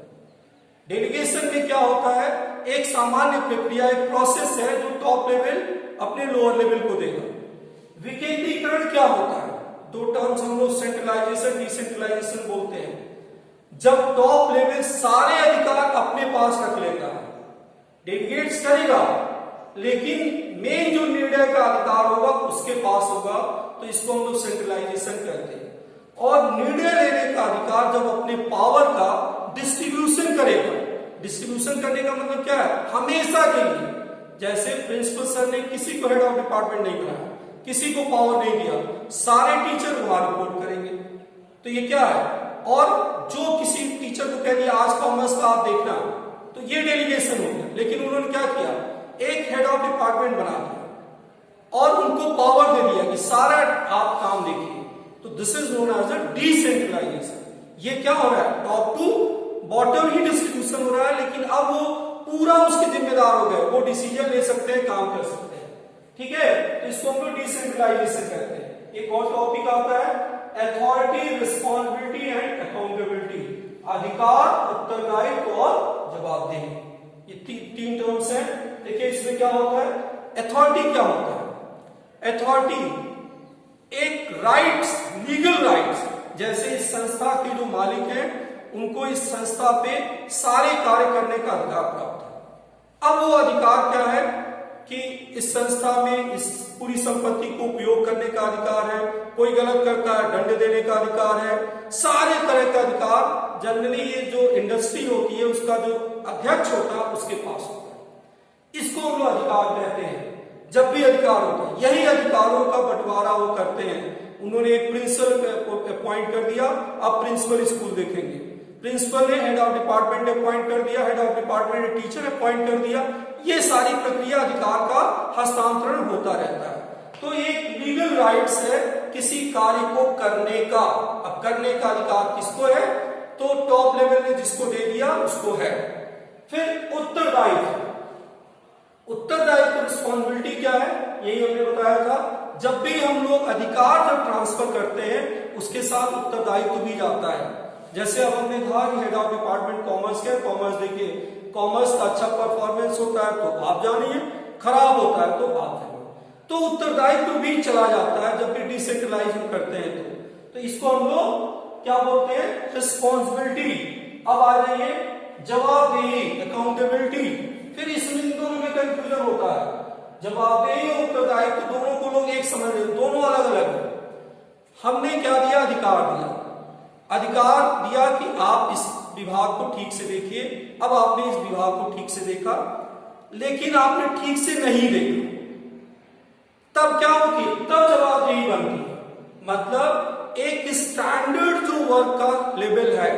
डेलीगेशन में क्या होता है, एक सामान्य प्रक्रिया, एक प्रोसेस है जो टॉप लेवल अपने लोअर लेवल को देगा। विकेंद्रीकरण क्या होता है, दो टर्म्स हम लोग सेंट्रलाइजेशन, डिसेंट्रलाइजेशन बोलते हैं। जब टॉप लेवल सारे अधिकार अपने पास रख लेता है, डेलीगेट्स करेगा, लेकिन मेन जो निर्णय का अधिकार होगा उसके पास होगा, तो इसको हम लोग सेंट्रलाइजेशन कहते हैं। और निर्णय लेने का अधिकार जब अपने पावर का डिस्ट्रीब्यूशन करेगा। डिस्ट्रीब्यूशन करने का मतलब क्या है, हमेशा के लिए। जैसे प्रिंसिपल सर ने किसी को हेड ऑफ डिपार्टमेंट नहीं बनाया, किसी को पावर नहीं दिया, सारे टीचर वहां रिपोर्ट करेंगे, तो ये क्या है। और जो किसी टीचर को कह दिया आज कॉमर्स का आप देखना, तो ये डेलीगेशन हो गया। लेकिन उन्होंने क्या किया, एक हेड ऑफ डिपार्टमेंट बना दिया और उनको पावर दे दिया कि सारा आप काम देखिए। तो this is known as a decentralisation. ये क्या हो रहा है, टॉप टू बॉटम ही डिस्ट्रीब्यूशन हो रहा है, लेकिन अब वो पूरा उसके जिम्मेदार हो गए, वो डिसीजन ले सकते हैं, काम कर सकते हैं। ठीक है, तो इसको हम लोग डिसेंट्रलाइजेशन कहते हैं। एक और टॉपिक आता है अथॉरिटी, रिस्पॉन्सिबिलिटी एंड अकाउंटेबिलिटी। अधिकार, उत्तरदायित्व और जवाबदेही, ये तीन टर्म्स हैं। देखिए इसमें क्या होता है, अथॉरिटी क्या होता है। अथॉरिटी एक राइट्स, लीगल राइट्स, जैसे इस संस्था के जो मालिक हैं उनको इस संस्था पे सारे कार्य करने का अधिकार प्राप्त है। अब वो अधिकार क्या है कि इस संस्था में इस पूरी संपत्ति को उपयोग करने का अधिकार है, कोई गलत करता है दंड देने का अधिकार है, सारे तरह का अधिकार जनरली ये जो इंडस्ट्री होती है उसका जो अध्यक्ष होता है उसके पास होता है। इसको हम लोग अधिकार कहते हैं। जब भी अधिकार होता है, यही अधिकारों का बंटवारा वो करते हैं। उन्होंने एक प्रिंसिपल अपॉइंट कर दिया, अब प्रिंसिपल स्कूल देखेंगे, प्रिंसिपल ने हेड ऑफ डिपार्टमेंट अपॉइंट कर दिया, हेड ऑफ डिपार्टमेंट ने टीचर अपॉइंट कर दिया। ये सारी प्रक्रिया अधिकार का हस्तांतरण होता रहता है। तो एक लीगल राइट्स है किसी कार्य को करने का। अब करने का अधिकार किसको है, तो टॉप लेवल ने जिसको दे दिया उसको है। फिर उत्तरदायित्व, उत्तरदायित्व रिस्पॉन्सिबिलिटी क्या है, यही हमने बताया था। जब भी हम लोग अधिकार जब ट्रांसफर करते हैं उसके साथ उत्तरदायित्व भी जाता है। जैसे अब हमने कहा कि हेड ऑफ डिपार्टमेंट कॉमर्स के, कॉमर्स देखिए कॉमर्स का अच्छा परफॉर्मेंस होता है तो आप जानिए, खराब होता है तो आप जानिए, तो उत्तरदायित्व भी चला जाता है जब भी डिसेंट्रलाइज करते हैं। तो इसको हम लोग क्या बोलते हैं, रिस्पॉन्सिबिलिटी। अब आ जाइए जवाबदेही, अकाउंटेबिलिटी। फिर इसमें इन दोनों में कंफ्यूजन होता है, जवाबदेही और उत्तरदायित्व दोनों को लोग एक समझ रहे, दोनों अलग अलग है। हमने क्या दिया, अधिकार दिया, अधिकार दिया कि आप इस विभाग को ठीक से देखिए। अब आपने इस विभाग को ठीक से देखा, लेकिन आपने ठीक से नहीं देखा, तब क्या होती है, तब जवाबदेही बनती है। मतलब एक स्टैंडर्ड जो वर्क का लेवल है,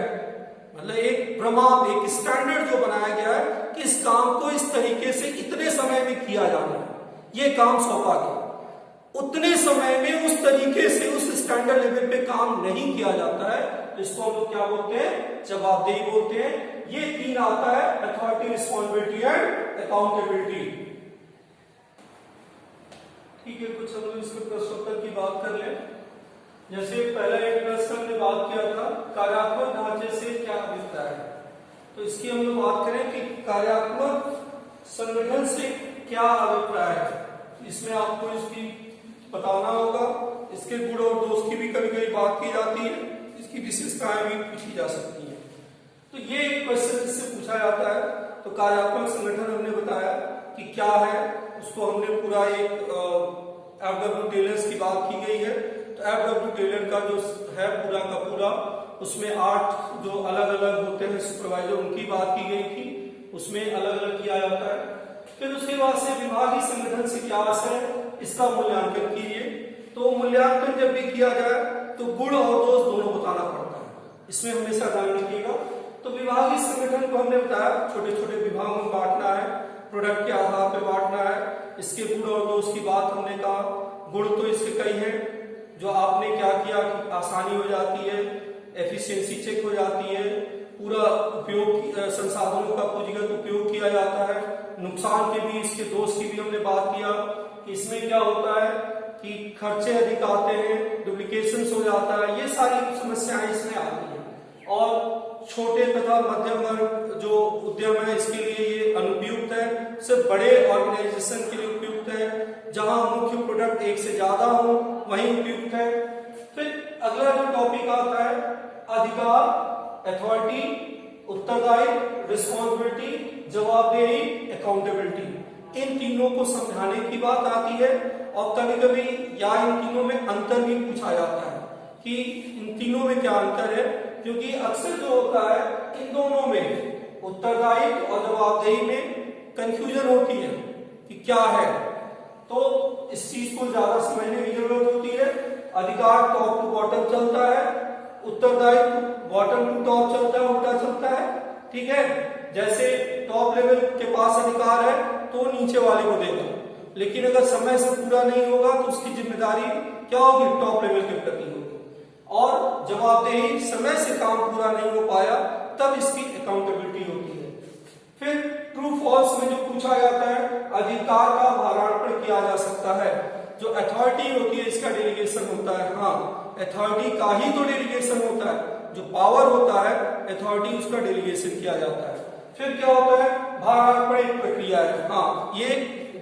मतलब एक प्रमाण, एक स्टैंडर्ड जो बनाया गया है कि इस काम को इस तरीके से इतने समय में किया जाना है, ये काम सौंपा गया, उतने समय में उस तरीके से उस स्टैंडर्ड लेवल पे काम नहीं किया जाता है, तो इसको हम लोग क्या बोलते हैं, जवाबदेही बोलते हैं। ये तीन आता है, अथॉरिटी, रिस्पॉन्सिबिलिटी एंड अकाउंटेबिलिटी। ठीक है, कुछ हम लोग इसमें प्रश्नोत्तर की बात कर लें। जैसे पहला एक प्रश्न हमने बात किया था, कार्यात्मक ढांचे से क्या अभिप्राय है। तो इसकी हम लोग बात करें कि कार्यात्मक संगठन से क्या अभिप्राय है। इसमें आपको इसकी बताना होगा, इसके गुण और दोष की भी कभी कभी बात की जाती है, इसकी विशेषताएं भी पूछी जा सकती है। तो ये एक क्वेश्चन जिससे पूछा जाता है। तो कार्यात्मक संगठन हमने बताया कि क्या है, उसको हमने पूरा एक एफडब्ल्यू टेलर्स की बात की गई है। तो एफडब्ल्यू टेलर का जो है पूरा का पूरा, उसमें 8 जो अलग अलग होते हैं सुपरवाइजर, उनकी बात की गई थी, उसमें अलग अलग किया जाता है। फिर उसके बाद से विभागीय संगठन से क्या आशय है, इसका मूल्यांकन कीजिए। तो मूल्यांकन जब भी किया जाए तो गुण और दोष दोनों बताना पड़ता है, इसमें हमेशा ध्यान रखिएगा। तो विभागीय संगठन को हमने बताया छोटे छोटे विभागों में बांटना है, प्रोडक्ट के आधार पर बांटना है। इसके गुण और दोष की बात हमने कहा। गुण तो इसके कई हैं, जो आपने क्या किया कि आसानी हो जाती है, एफिशिएंसी चेक हो जाती है, पूरा उपयोग संसाधनों का पूंजीगत उपयोग किया जाता है। नुकसान के भी, इसके दोष की भी हमने बात किया कि इसमें क्या होता है कि खर्चे अधिक आते हैं, डुप्लीकेशन हो जाता है, ये सारी समस्याएं इसमें आती हैं। और छोटे तथा मध्यम वर्ग जो उद्यम है इसके लिए ये अनुपयुक्त है, सिर्फ बड़े ऑर्गेनाइजेशन के लिए उपयुक्त है, जहां मुख्य प्रोडक्ट एक से ज्यादा हो वहीं उपयुक्त है। फिर अगला जो टॉपिक आता है अधिकार, अथॉरिटी, उत्तरदायित्व, रिस्पॉन्सिबिलिटी, जवाबदेही, अकाउंटेबिलिटी। इन तीनों को समझाने की बात आती है और कभी कभी या इन तीनों में अंतर भी पूछा जाता है। कि इन तीनों में क्या अंतर है, क्योंकि अक्सर जो होता है इन दोनों में उत्तरदायित्व और जवाबदेही में कंफ्यूजन होती है कि क्या है। तो इस चीज को ज्यादा समझने की जरूरत होती है। अधिकार टॉप टू बॉटम चलता है, उत्तरदायित्व बॉटम टू टॉप चलता है, उल्टा चलता है। ठीक है, जैसे टॉप लेवल के पास अधिकार है तो नीचे वाले को देगा, लेकिन अगर समय से पूरा नहीं होगा तो उसकी जिम्मेदारी क्या होगी, टॉप लेवल के प्रति होगी। और जवाबदेही, समय से काम पूरा नहीं हो पाया तब इसकी अकाउंटेबिलिटी होती है। फिर ट्रू फॉल्स में जो पूछा जाता है, अधिकार का भारांकन किया जा सकता है, जो अथॉरिटी होती है इसका डेलीगेशन होता है। हाँ, अथॉरिटी का ही तो डेलीगेशन होता है, जो पावर होता है अथॉरिटी उसका डेलीगेशन किया जाता है। फिर क्या होता है, भारांकन एक प्रक्रिया है। हाँ, ये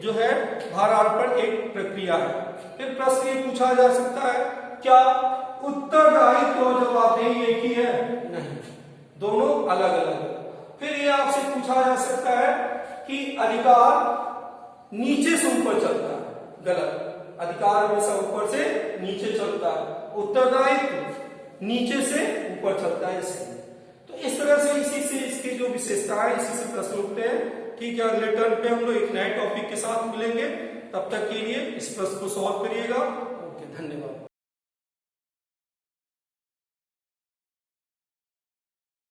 जो है भारांकन एक प्रक्रिया है। फिर प्रश्न ये पूछा जा सकता है, क्या उत्तरदायित्व और जवाबदेही एक ही है? नहीं, दोनों अलग अलग है। फिर ये आपसे पूछा जा सकता है कि अधिकार नीचे से ऊपर चलता है, गलत। अधिकार हमेशा ऊपर से नीचे चलता है, उत्तरदायित्व नीचे से ऊपर चलता है। इसलिए तो इस तरह से इसी से इसकी जो विशेषताएं, इसी से प्रश्न उठते हैं। ठीक है, अगले टर्न पे हम लोग एक नए टॉपिक के साथ मिलेंगे। तब तक के लिए इस प्रश्न को सॉल्व करिएगा। ओके, धन्यवाद।